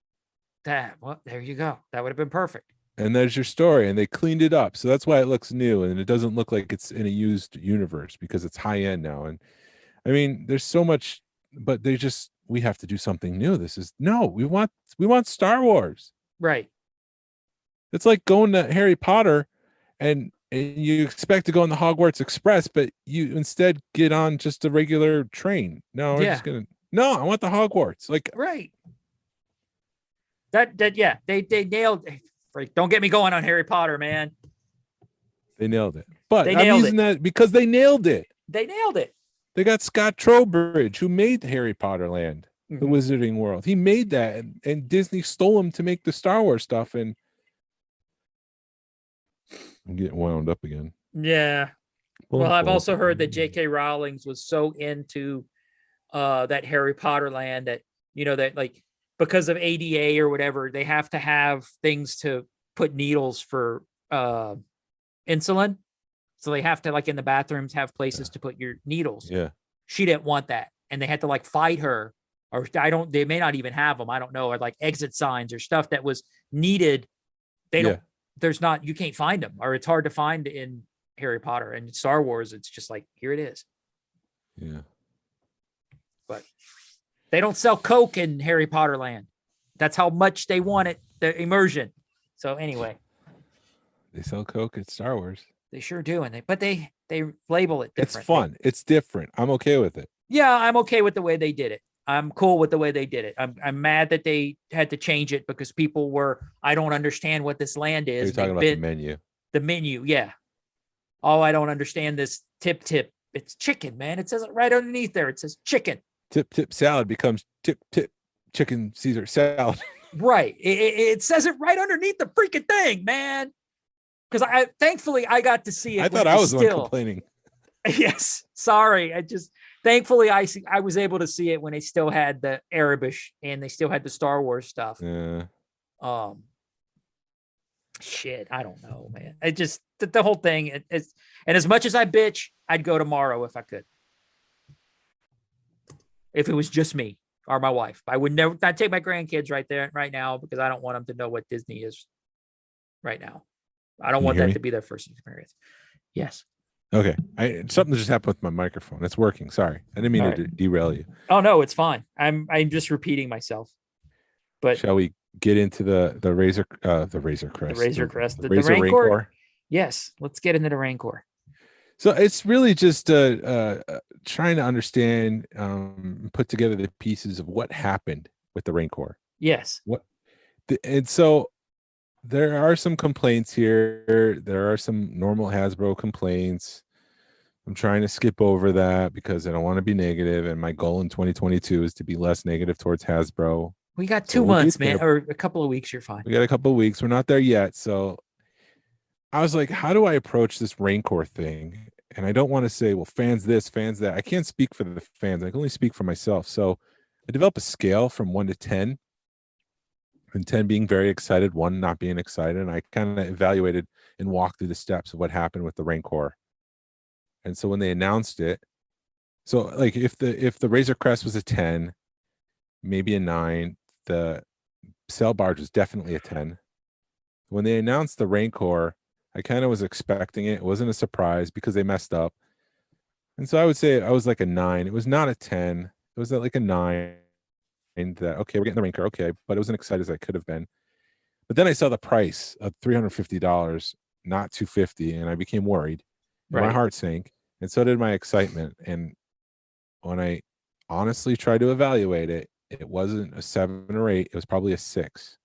There you go. That would have been perfect. And there's your story, and they cleaned it up, so that's why it looks new, and it doesn't look like it's in a used universe because it's high end now. And I mean, there's so much, but we have to do something new. We want Star Wars. Right. It's like going to Harry Potter and you expect to go on the Hogwarts Express, but you instead get on just a regular train. No, I want the Hogwarts. Right. They nailed it. Don't get me going on Harry Potter, man. They nailed it. But I'm using that because they nailed it. They nailed it. They got Scott Trowbridge, who made Harry Potter Land, the Wizarding World. He made that, and Disney stole him to make the Star Wars stuff. And I'm getting wound up again. Yeah. Well, I've also heard that J.K. Rowling was so into that Harry Potter Land that, that because of ADA or whatever, they have to have things to put needles for insulin. So they have to, in the bathrooms, have places to put your needles. Yeah. She didn't want that. And they had to fight her, or they may not even have them. I don't know. Or exit signs or stuff that was needed. You can't find them, or it's hard to find in Harry Potter. And Star Wars, it's just here it is. Yeah. But they don't sell Coke in Harry Potter Land. That's how much they want it, the immersion. So anyway. They sell Coke at Star Wars. They sure do. But they label it different. It's fun. It's different. I'm okay with it. Yeah, I'm okay with the way they did it. I'm cool with the way they did it. I'm mad that they had to change it because people I don't understand what this land is. You're talking about the menu. The menu, yeah. Oh, I don't understand this tip. It's chicken, man. It says it right underneath there. It says chicken. Tip salad becomes tip chicken Caesar salad. Right. It says it right underneath the freaking thing, man. Because thankfully I got to see it. I thought I was the one complaining. Yes. Sorry. Thankfully I was able to see it when they still had the Arabish and they still had the Star Wars stuff. Yeah. Shit. I don't know, man. It just, the whole thing is, and as much as I bitch, I'd go tomorrow if I could. If it was just me or my wife, I would not take my grandkids right now because I don't want them to know what Disney is right now. I don't want that to be their first experience. Yes. Okay. Something just happened with my microphone. It's working. Sorry. I didn't mean to derail you. Oh no, it's fine. I'm just repeating myself. But shall we get into the Razor Crest? The Razor Rancor? Yes. Let's get into the Rancor. So it's really just trying to understand, put together the pieces of what happened with the Rancor. Yes. And so there are some complaints here. There are some normal Hasbro complaints. I'm trying to skip over that because I don't want to be negative. And my goal in 2022 is to be less negative towards Hasbro. We got 2 months, man, or a couple of weeks. You're fine. We got a couple of weeks. We're not there yet. So I was like, how do I approach this Rancor thing? And I don't want to say, well, fans this, fans that. I can't speak for the fans. I can only speak for myself. So I developed a scale from 1 to 10. And 10 being very excited, 1 not being excited. And I kind of evaluated and walked through the steps of what happened with the Rancor. And so when they announced it, so if the Razor Crest was a 10, maybe a 9, the Sail Barge was definitely a 10. When they announced the Rancor, I kind of was expecting it. It wasn't a surprise because they messed up. And so I would say I was like a 9. It was not a 10. It was like a 9. That okay, we're getting the Rancor, okay, but it wasn't excited as I could have been. But then I saw the price of $350, not $250, and I became worried. Right. My heart sank, and so did my excitement. And when I honestly tried to evaluate it, It wasn't a 7 or 8. It was probably a 6.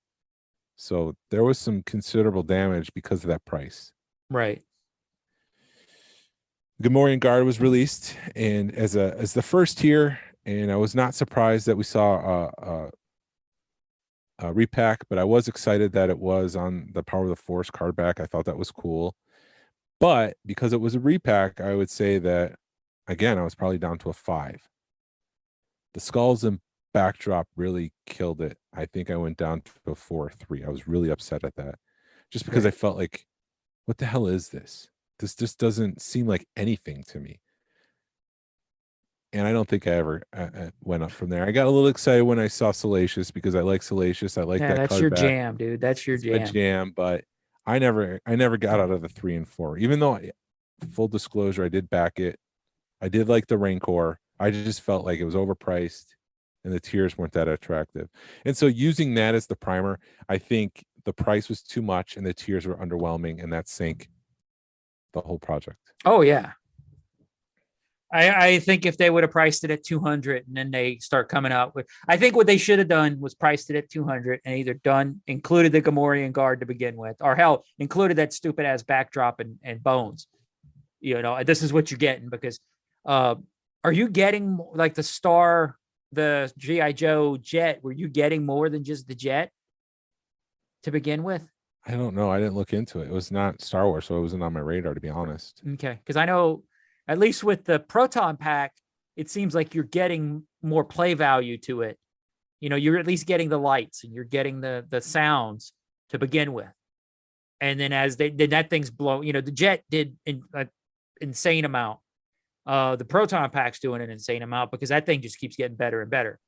So there was some considerable damage because of that price. Right. Gamorrean Guard was released, and as the first tier, and I was not surprised that we saw a repack, but I was excited that it was on the Power of the Force card back. I thought that was cool. But because it was a repack, I would say that, again, I was probably down to a 5. The skulls and backdrop really killed it. I think I went down to a 4 or 3. I was really upset at that, just because I felt like, what the hell is this? This just doesn't seem like anything to me. And I don't think I ever went up from there. I got a little excited when I saw Salacious, because I like Salacious. I like that that's card your back. jam, dude. That's your It's my jam. jam, but I never got out of the 3 and 4. Even though, full disclosure, I did back it. I did like the Rancor. I just felt like it was overpriced and the tiers weren't that attractive. And so using that as the primer, I think the price was too much and the tiers were underwhelming, and that sank the whole project. Oh yeah. I think if they would have priced it at 200 and then they start coming out with, I think what they should have done was priced it at 200 and either included the Gamorrean Guard to begin with, or hell, included that stupid ass backdrop and bones. You know, this is what you're getting, because are you getting like the G.I. Joe jet? Were you getting more than just the jet to begin with? I don't know. I didn't look into it. It was not Star Wars, so it wasn't on my radar, to be honest. Okay. Because I know, at least with the Proton Pack, it seems like you're getting more play value to it. You know, you're at least getting the lights and you're getting the sounds to begin with. And then as that thing's blown, you know, the jet did an insane amount. The Proton Pack's doing an insane amount because that thing just keeps getting better and better.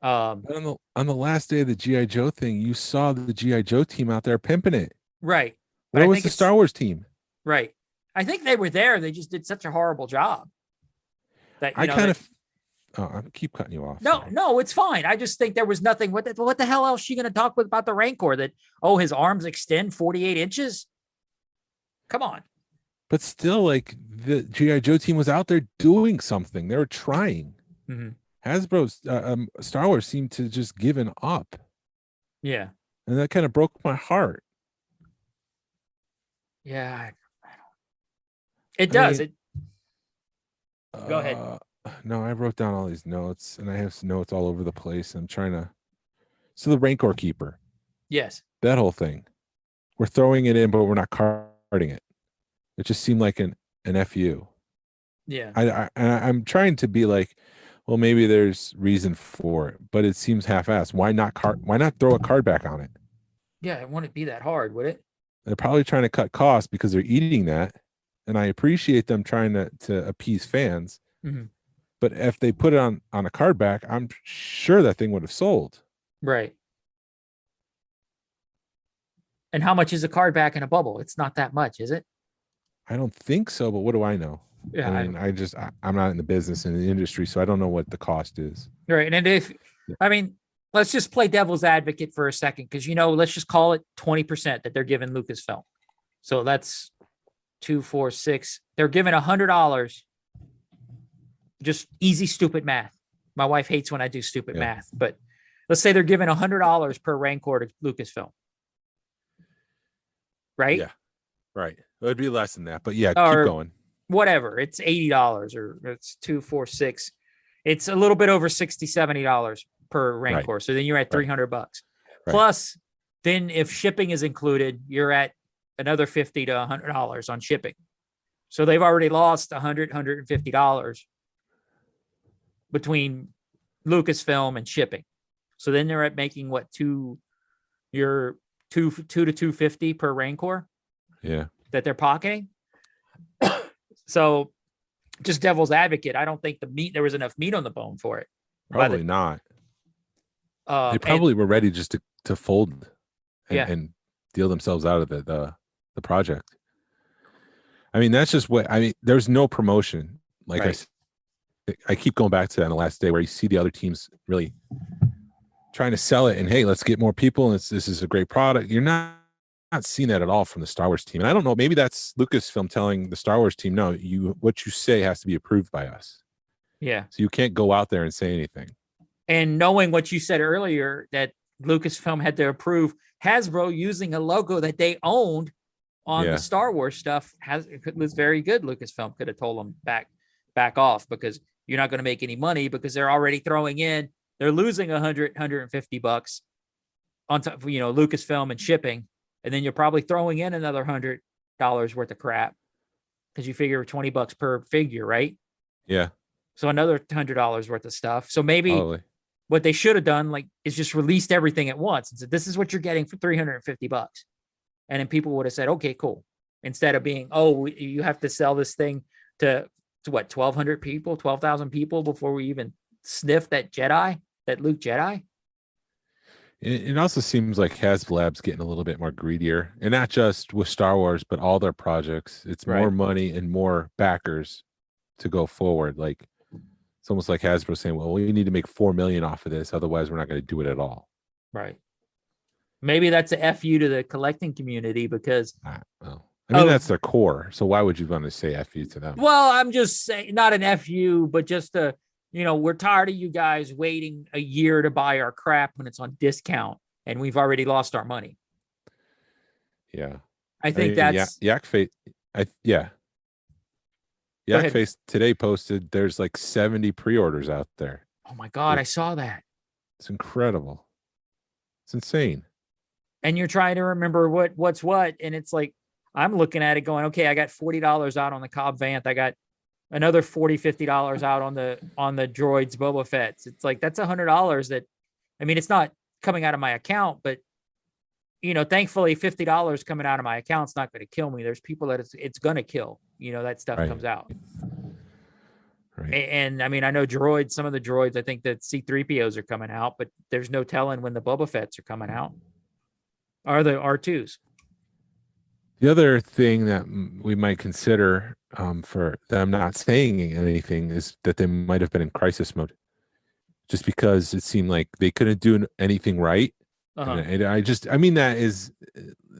On the last day of the G.I. Joe thing, you saw the G.I. Joe team out there pimping it. Right. Where was the Star Wars team? Right. I think they were there. They just did such a horrible job. That I keep cutting you off. No, it's fine. I just think there was nothing. What the hell else is she going to talk about the Rancor? That, his arms extend 48 inches? Come on. But still, like, the G.I. Joe team was out there doing something. They were trying. Mm-hmm. Hasbro's Star Wars seemed to just given up. Yeah. And that kind of broke my heart. Yeah. It does. Go ahead. No, I wrote down all these notes, and I have notes all over the place. I'm trying to. So the Rancor Keeper. Yes. That whole thing. We're throwing it in, but we're not carding it. It just seemed like an FU. Yeah. I'm trying to be like, well, maybe there's reason for it, but it seems half-assed. Why not throw a card back on it? Yeah, it wouldn't be that hard, would it? They're probably trying to cut costs because they're eating that. And I appreciate them trying to appease fans. Mm-hmm. But if they put it on a card back, I'm sure that thing would have sold. Right. And how much is a card back in a bubble? It's not that much, is it? I don't think so, but what do I know? Yeah, I mean, I'm not in the business, in the industry, so I don't know what the cost is. Right. And let's just play devil's advocate for a second, because, let's just call it 20% that they're giving Lucasfilm. So that's 2, 4, 6. They're giving $100. Just easy, stupid math. My wife hates when I do stupid math, but let's say they're giving $100 per Rancor to Lucasfilm. Right? Yeah. Right. It would be less than that, but yeah, or keep going. Whatever. It's $80 or it's 2, 4, 6. It's a little bit over $60, $70 per Rancor. Right. So then you're at $300. Right. Plus, then if shipping is included, you're at another $50 to $100 on shipping. So they've already lost $100, $150 between Lucasfilm and shipping. So then they're at making you're two to $250 per Rancor. Yeah. That they're pocketing. So just devil's advocate, I don't think there was enough meat on the bone for it. Probably not. They probably were ready just to fold and deal themselves out of the project. I mean, that's just there's no promotion. Like I keep going back to that on the last day, where you see the other teams really trying to sell it and, hey, let's get more people. And this is a great product. You're not seeing that at all from the Star Wars team. And I don't know, maybe that's Lucasfilm telling the Star Wars team, no, what you say has to be approved by us. Yeah. So you can't go out there and say anything. And knowing what you said earlier, that Lucasfilm had to approve Hasbro using a logo that they owned on the Yeah. Star Wars stuff was very good. Lucasfilm could have told them back off, because you're not going to make any money, because they're already throwing in, they're losing $150 on top of, Lucasfilm and shipping. And then you're probably throwing in another $100 worth of crap, because you figure $20 per figure, right? Yeah. So another $100 worth of stuff. So maybe Probably. what they should have done, is just released everything at once and said, this is what you're getting for $350. And then people would have said, okay, cool. Instead of being, oh, you have to sell this thing to what, 1,200 people, 12,000 people before we even sniff that Luke Jedi. It also seems like HasLab's getting a little bit more greedier, and not just with Star Wars, but all their projects. It's more Right. money and more backers to go forward. Like, it's almost like Hasbro saying, well, we need to make 4 million off of this. Otherwise, we're not going to do it at all. Right. Maybe that's a FU to the collecting community, because I mean, that's their core. So why would you want to say FU to them? Well, I'm just saying, not an FU, but just we're tired of you guys waiting a year to buy our crap when it's on discount, and we've already lost our money. Yeah. I think that's Yak Face. Yak Face today posted there's like 70 pre-orders out there. Oh my God, I saw that. It's incredible. It's insane. And you're trying to remember what's what, and it's like, I'm looking at it going, okay, I got $40 out on the Cobb Vanth. I got another $50 out on the droids Boba Fett's. It's like, that's $100 that, I mean, it's not coming out of my account, but thankfully $50 coming out of my account's not going to kill me. There's people that it's going to kill, that stuff comes out. Right. And I mean, I know some of the droids, I think that C-3POs are coming out, but there's no telling when the Boba Fett's are coming out. Are the R2s. The other thing that we might consider for them not saying anything is that they might have been in crisis mode, just because it seemed like they couldn't do anything right. And I mean that is,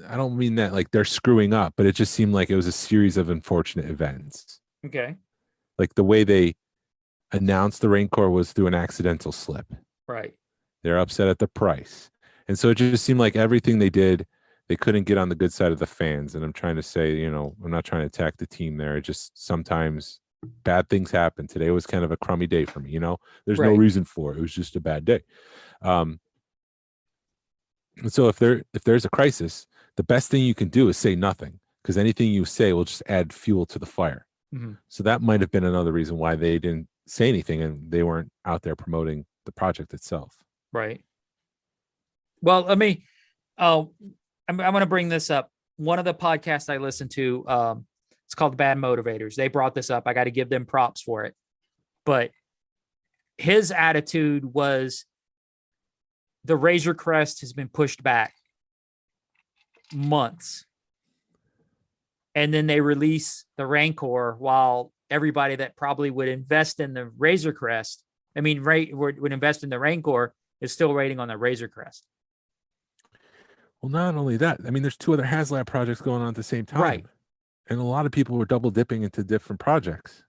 I don't mean that like they're screwing up, but it just seemed like it was a series of unfortunate events. Okay. Like the way they announced the Rancor was through an accidental slip. Right. They're upset at the price. And so it just seemed like everything they did, they couldn't get on the good side of the fans. And I'm trying to say, I'm not trying to attack the team there. It just sometimes bad things happen. Today was kind of a crummy day for me. There's no reason for it. It was just a bad day. And so if there's a crisis, the best thing you can do is say nothing, because anything you say will just add fuel to the fire. Mm-hmm. So that might have been another reason why they didn't say anything and they weren't out there promoting the project itself. Right. Well, I'm going to bring this up. One of the podcasts I listened to, it's called Bad Motivators. They brought this up. I got to give them props for it. But his attitude was, the Razor Crest has been pushed back months. And then they release the Rancor, while everybody that probably would invest in the Razor Crest, would invest in the Rancor, is still waiting on the Razor Crest. Well, not only that, there's 2 other HasLab projects going on at the same time. Right. And a lot of people were double dipping into different projects.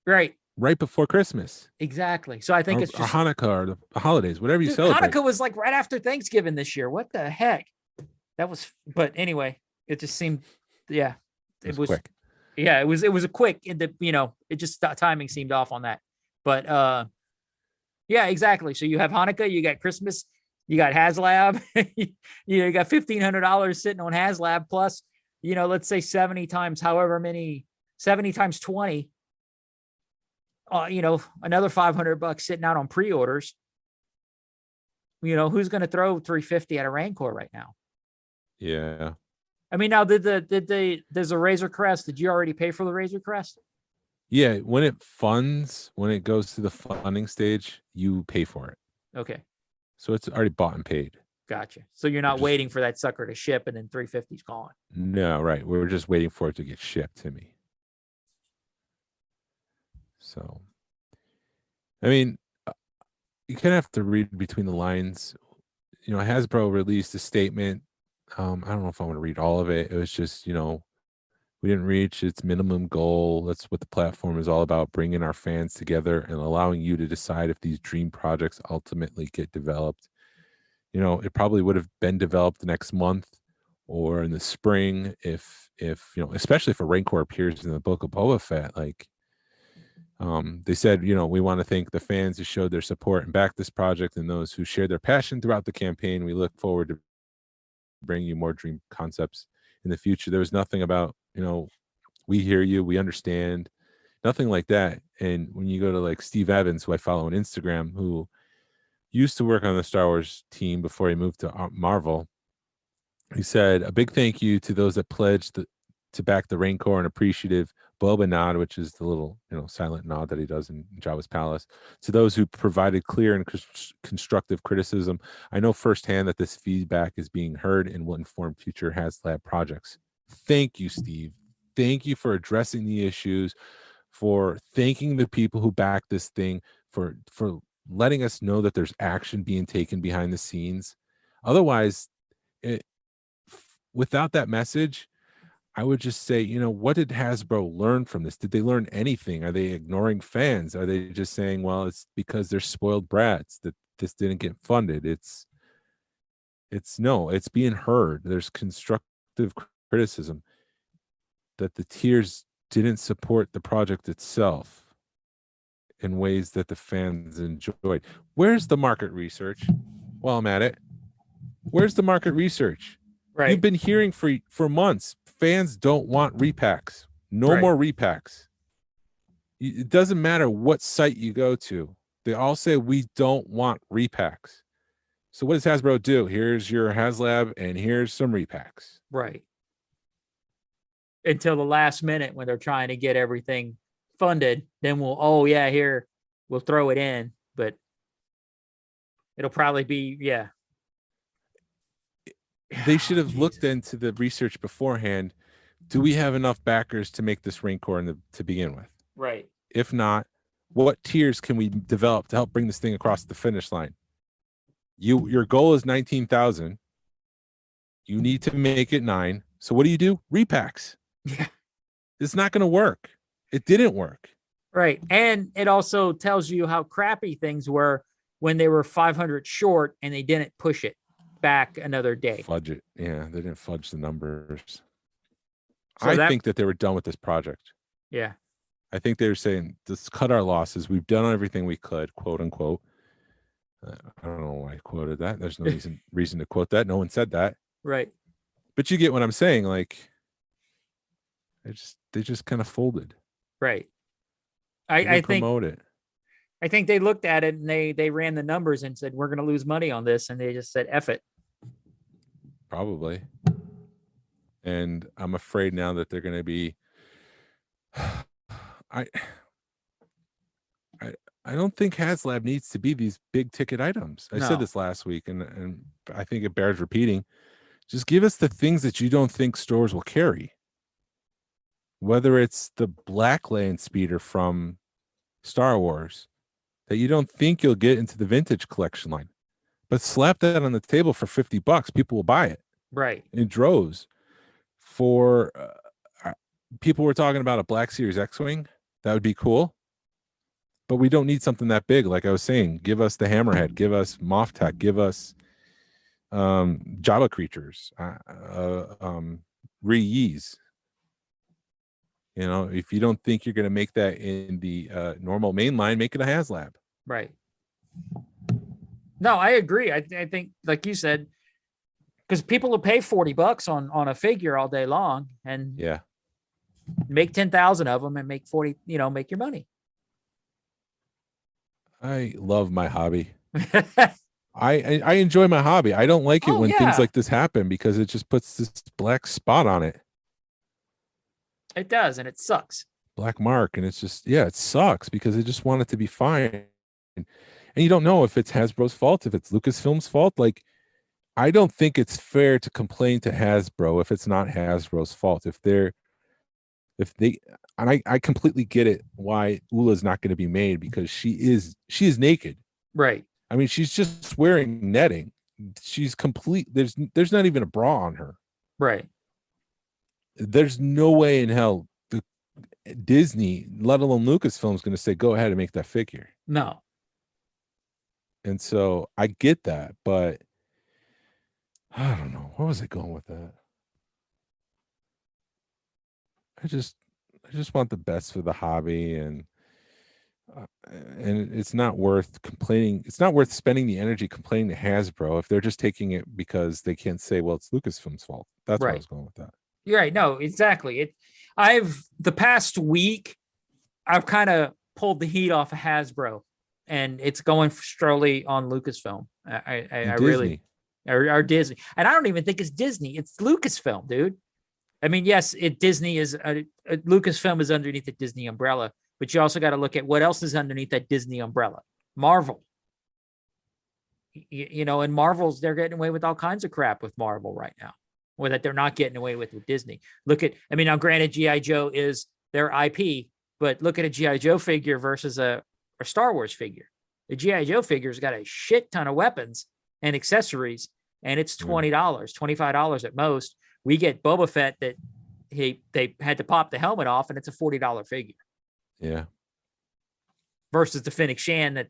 Right. Right before Christmas. Exactly. So I think it's just Hanukkah or the holidays, whatever you celebrate. Hanukkah was like right after Thanksgiving this year. What the heck? But anyway, it just seemed, it was quick. Yeah, it was a quick, it just timing seemed off on that. But yeah, exactly. So you have Hanukkah, you got Christmas, you got HasLab, you got $1,500 sitting on HasLab, plus, let's say 70 times 20, another $500 sitting out on pre-orders. Who's going to throw $350 at a Rancor right now? Yeah. Now there's a Razor Crest. Did you already pay for the Razor Crest? Yeah. When it goes to the funding stage, you pay for it. Okay. So it's already bought and paid. Gotcha. So you're not waiting for that sucker to ship and then 350's gone. No, right. We're just waiting for it to get shipped to me. So, you kind of have to read between the lines. Hasbro released a statement. I don't know if I want to read all of it. It was just, We didn't reach its minimum goal. That's what the platform is all about, bringing our fans together and allowing you to decide if these dream projects ultimately get developed. You know, it probably would have been developed next month or in the spring if you know, especially if a Rancor appears in the book of Boba Fett. Like, they said, you know, we want to thank the fans who showed their support and backed this project and those who shared their passion throughout the campaign. We look forward to bringing you more dream concepts in the future. There was nothing about, you know, we hear you, we understand, nothing like that. And when you go to like Steve Evans, who I follow on Instagram, who used to work on the Star Wars team before he moved to Marvel, he said a big thank you to those that pledged to back the Rancor and appreciative Boba nod, which is the little, you know, silent nod that he does in Jabba's palace, to those who provided clear and constructive criticism. I know firsthand that this feedback is being heard and will inform future HasLab projects. Thank you, Steve. Thank you for addressing the issues, for thanking the people who back this thing, for letting us know that there's action being taken behind the scenes. Otherwise, without that message, I would just say, you know, what did Hasbro learn from this? Did they learn anything? Are they ignoring fans? Are they just saying, well, it's because they're spoiled brats that this didn't get funded? It's no, it's being heard. There's constructive criticism that the tiers didn't support the project itself in ways that the fans enjoyed. Where's the market research? While I'm at it, where's the market research? Right. You've been hearing for months, fans don't want repacks. No Right. more repacks. It doesn't matter what site you go to. They all say we don't want repacks. So what does Hasbro do? Here's your HasLab and here's some repacks. Right. Until the last minute when they're trying to get everything funded, then oh yeah, here, we'll throw it in, but it'll probably be, yeah. They should have looked into the research beforehand. Do we have enough backers to make this Rancor to begin with? Right. If not, what tiers can we develop to help bring this thing across the finish line? Your goal is 19,000. You need to make it 9. So what do? Repacks. Yeah. It's not going to work. It didn't work. Right. And it also tells you how crappy things were when they were 500 short and they didn't push it back another day. Fudge it. Yeah, they didn't fudge the numbers. So I think that they were done with this project. Yeah. I think they were saying, let's cut our losses. We've done everything we could, quote unquote. I don't know why I quoted that. There's no reason to quote that. No one said that. Right. But you get what I'm saying. Like, they just kind of folded. Right. I think it. I think they looked at it and they ran the numbers and said, we're going to lose money on this. And they just said, F it. Probably. And I'm afraid now that they're going to be, I don't think HasLab needs to be these big ticket items. I said this last week, and I think it bears repeating. Just give us the things that you don't think stores will carry. Whether it's the Black Land speeder from Star Wars that you don't think you'll get into the vintage collection line, but slap that on the table for $50. People will buy it. Right. In droves. For people were talking about a Black Series X-Wing. That would be cool. But we don't need something that big. Like I was saying, give us the Hammerhead, give us Moff Tech, give us Jabba creatures, Re-Yees. You know, if you don't think you're going to make that in the normal main line, make it a HasLab. Right. No, I agree. I think, like you said, because people will pay $40 on a figure all day long and make 10,000 of them and make 40, make your money. I love my hobby. I enjoy my hobby. I don't like it when things like this happen because it just puts this black spot on it. It does, and it sucks. Black mark, and it's just, it sucks because I just want it to be fine. And you don't know if it's Hasbro's fault, if it's Lucasfilm's fault. Like, I don't think it's fair to complain to Hasbro if it's not Hasbro's fault. I completely get it why Ula's not going to be made because she is naked. Right. I mean, she's just wearing netting. She's complete. There's not even a bra on her. Right. there's no way in hell the Disney, let alone Lucasfilm, is going to say, go ahead and make that figure. No. And so I get that, but I don't know. Where was I going with that? I just want the best for the hobby, and it's not worth complaining. It's not worth spending the energy complaining to Hasbro if they're just taking it because they can't say, well, it's Lucasfilm's fault. That's where I Right. was going with that. You're right. No, exactly. The past week, I've kind of pulled the heat off of Hasbro, and it's going strongly on Lucasfilm. I And really, Disney. or Disney, and I don't even think it's Disney. It's Lucasfilm, dude. I mean, yes, Disney is Lucasfilm is underneath the Disney umbrella, but you also got to look at what else is underneath that Disney umbrella. Marvel. And Marvel's, they're getting away with all kinds of crap with Marvel right now, or that they're not getting away with Disney. Now granted, G.I. Joe is their IP, but look at a G.I. Joe figure versus a Star Wars figure. The G.I. Joe figure's got a shit ton of weapons and accessories, and it's $20, $25 at most. We get Boba Fett that they had to pop the helmet off, and it's a $40 figure. Yeah. Versus the Fennec Shan that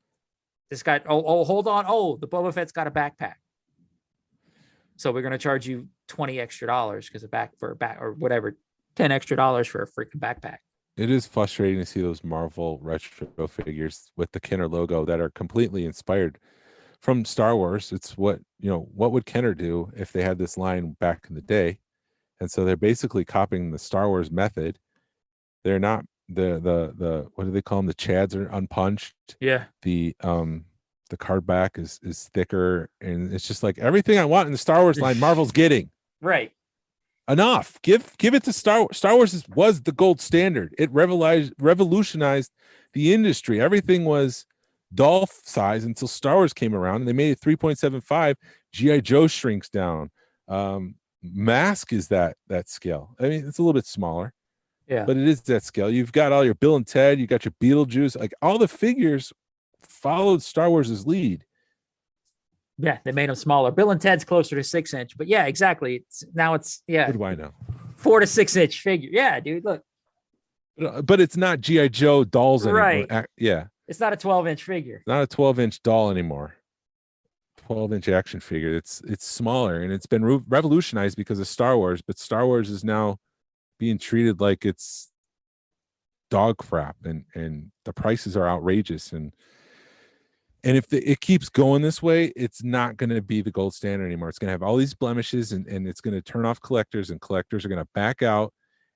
this got, hold on. Oh, the Boba Fett's got a backpack. So we're going to charge you $20 extra because of back or whatever, $10 extra for a freaking backpack. It is frustrating to see those Marvel retro figures with the Kenner logo that are completely inspired from Star Wars. It's what would Kenner do if they had this line back in the day? And so they're basically copying the Star Wars method. They're not the what do they call them? The Chads are unpunched. Yeah. The card back is thicker, and it's just like everything I want in the Star Wars line, Marvel's getting. Right. Enough. Give it to Star Wars. Star Wars was the gold standard. It revolutionized the industry. Everything was Dolph size until Star Wars came around, and they made it 3.75. G.I. Joe shrinks down. Mask is that scale. I mean, it's a little bit smaller, but it is that scale. You've got all your Bill and Ted, you got your Beetlejuice, like all the figures followed Star Wars's lead. Yeah, they made them smaller. Bill and Ted's closer to 6-inch, but yeah, exactly. It's What do I know? 4 to 6-inch figure. Yeah, dude, look. But it's not G.I. Joe dolls anymore. Right. Yeah. It's not a 12-inch figure. Not a 12-inch doll anymore. 12-inch action figure. It's smaller, and it's been revolutionized because of Star Wars, but Star Wars is now being treated like it's dog crap, and the prices are outrageous, and if it keeps going this way, it's not going to be the gold standard anymore. It's going to have all these blemishes, and it's going to turn off collectors, and collectors are going to back out,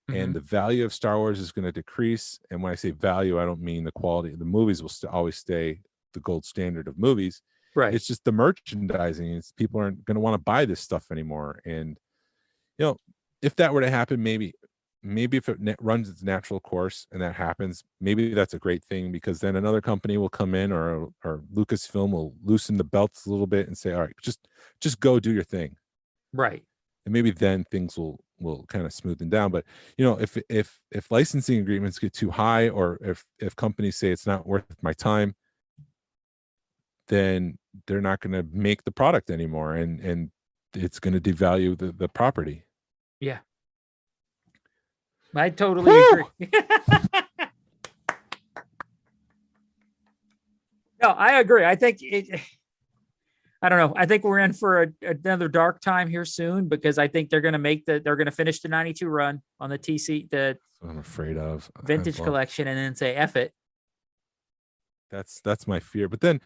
and the value of Star Wars is going to decrease. And when I say value, I don't mean the quality. The movies will always stay the gold standard of movies. Right. It's just the merchandising. People aren't going to want to buy this stuff anymore. And if that were to happen, maybe if it runs its natural course and that happens, maybe that's a great thing, because then another company will come in, or Lucasfilm will loosen the belts a little bit and say, all right, just go do your thing. Right. And maybe then things will kind of smoothen down. But if licensing agreements get too high, or if companies say it's not worth my time, then they're not going to make the product anymore, and it's going to devalue the property. Yeah. I totally agree. No, I agree. I think I don't know. I think we're in for another dark time here soon, because I think they're going to finish the 92 run on the TC, the I'm afraid of vintage collection, and then say F it. That's my fear. But then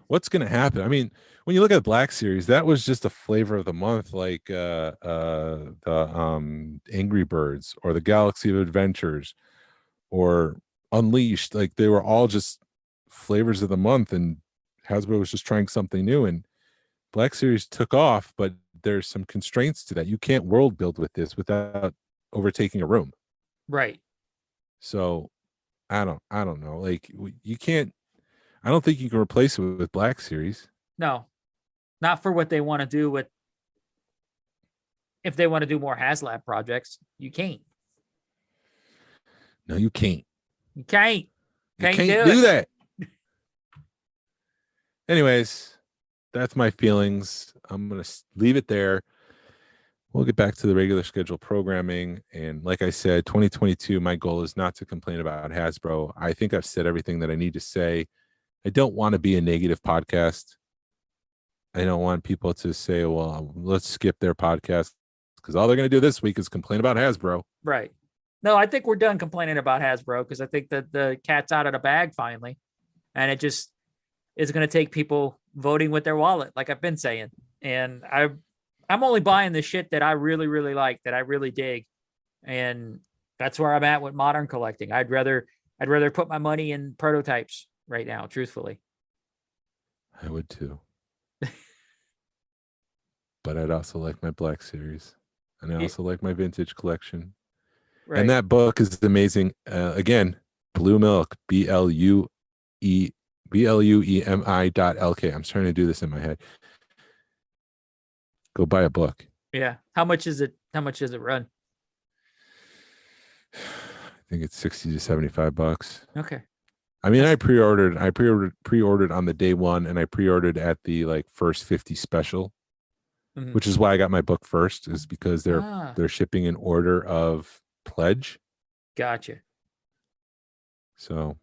what's going to happen? I mean, when you look at Black Series, that was just a flavor of the month, like the Angry Birds or the Galaxy of Adventures or Unleashed. Like, they were all just flavors of the month, and Hasbro was just trying something new, and Black Series took off. But there's some constraints to that. You can't world build with this without overtaking a room. Right. So I don't know. Like, you can't. I don't think you can replace it with Black Series. No, not for what they want to do with. If they want to do more HasLab projects, you can't. No, you can't. You can't. You can't do that. Anyways, that's my feelings. I'm going to leave it there. we'll get back to the regular schedule programming. And like I said, 2022, my goal is not to complain about Hasbro. I think I've said everything that I need to say. I don't want to be a negative podcast. I don't want people to say, well, let's skip their podcast because all they're going to do this week is complain about Hasbro. Right. No, I think we're done complaining about Hasbro because I think that the cat's out of the bag finally. And it just is going to take people voting with their wallet, like I've been saying. And I'm only buying the shit that I really, really like, that I really dig. And that's where I'm at with modern collecting. I'd rather put my money in prototypes right now, truthfully. I would too. But I'd also like my Black Series. And I also like my vintage collection. Right. And that book is amazing. Again, Blue Milk, BLUEMI.LK. I'm starting to do this in my head. Go buy a book. Yeah. How much is it? How much does it run? I think it's 60 to 75 bucks. Okay. I mean, I pre-ordered on the day one, and I pre-ordered at the like first 50 special, which is why I got my book first, is because they're shipping in order of pledge. Gotcha. So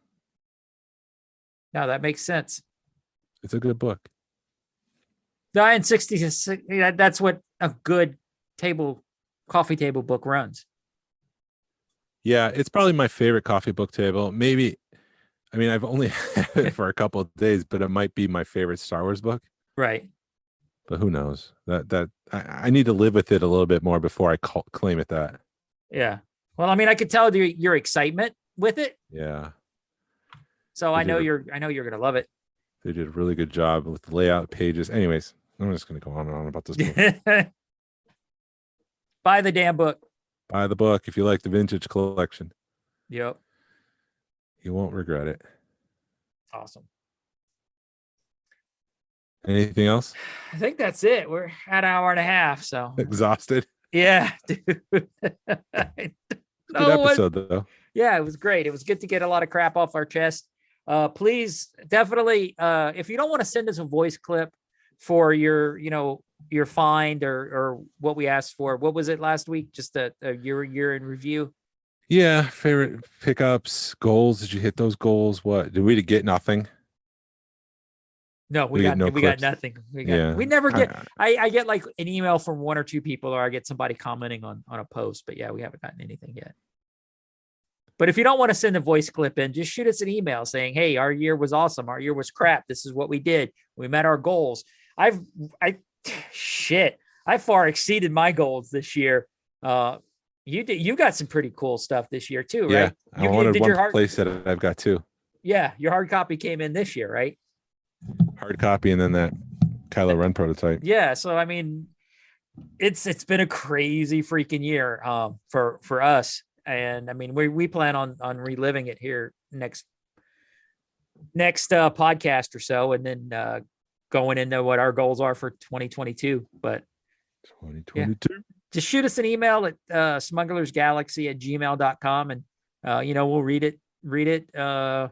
no, that makes sense. It's a good book. And 60 to 60, that's what a good coffee table book runs. Yeah, it's probably my favorite coffee book table. Maybe, I mean, I've only had it for a couple of days, but it might be my favorite Star Wars book. Right. But who knows? That I need to live with it a little bit more before I claim it that. Yeah. Well, I mean, I could tell your excitement with it. Yeah. So I know you're gonna love it. They did a really good job with the layout pages. Anyways, I'm just gonna go on and on about this book. Buy the damn book. Buy the book if you like the vintage collection. Yep. You won't regret it. Awesome. Anything else? I think that's it. We're at an hour and a half. So exhausted. Yeah, dude. Good episode though. Yeah, it was great. It was good to get a lot of crap off our chest. Please definitely, if you don't want to send us a voice clip for your find or what we asked for, what was it last week? Just a year in review. Yeah, favorite pickups, goals. Did you hit those goals? What did we get? Nothing. No, we got nothing. We never get. I get like an email from one or two people, or I get somebody commenting on a post. But yeah, we haven't gotten anything yet. But if you don't want to send a voice clip in, just shoot us an email saying, "Hey, our year was awesome. Our year was crap. This is what we did. We met our goals." I far exceeded my goals this year. You got some pretty cool stuff this year too, right? Yeah, I wanted one place that I've got too. Yeah, your hard copy came in this year, right? Hard copy, and then that Kylo Ren prototype. Yeah, so I mean, it's been a crazy freaking year for us, and I mean we plan on reliving it here next podcast or so, and then going into what our goals are for 2022. But 2022. Yeah. Just shoot us an email at smugglersgalaxy@gmail.com, and we'll read it on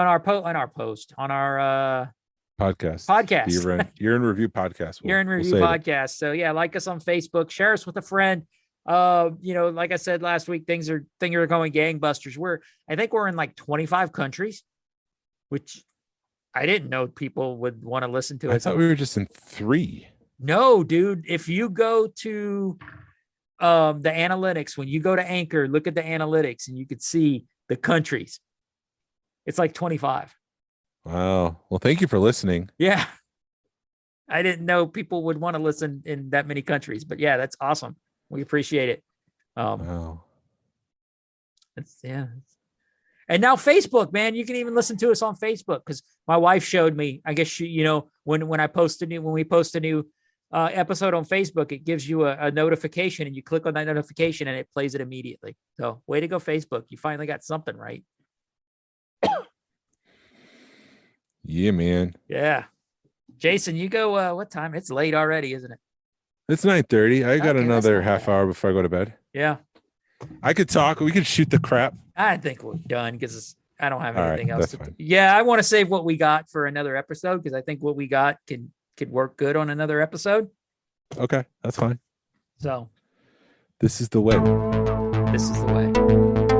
our post on our podcast. Year in review podcast. Year in review podcast. So yeah, like us on Facebook, share us with a friend. Like I said last week, things are going gangbusters. I think we're in like 25 countries, which I didn't know people would want to listen to. I thought we were just in 3. No, dude. If you go to the analytics, when you go to Anchor, look at the analytics, and you could see the countries. It's like 25. Wow. Well, thank you for listening. Yeah. I didn't know people would want to listen in that many countries, but yeah, that's awesome. We appreciate it. Wow. And now Facebook, man, you can even listen to us on Facebook, because my wife showed me, I guess when we post a new episode on Facebook, it gives you a notification, and you click on that notification and it plays it immediately. So way to go, Facebook. You finally got something right. Yeah, man. Yeah. Jason, you go, what time? It's late already, isn't it? It's 9:30. I got another half hour before I go to bed. Yeah. I could talk. We could shoot the crap. I think we're done because I don't have anything else to do. Fine. Yeah, I want to save what we got for another episode, because I think what we got could work good on another episode. Okay, that's fine. So This is the way. this is the way.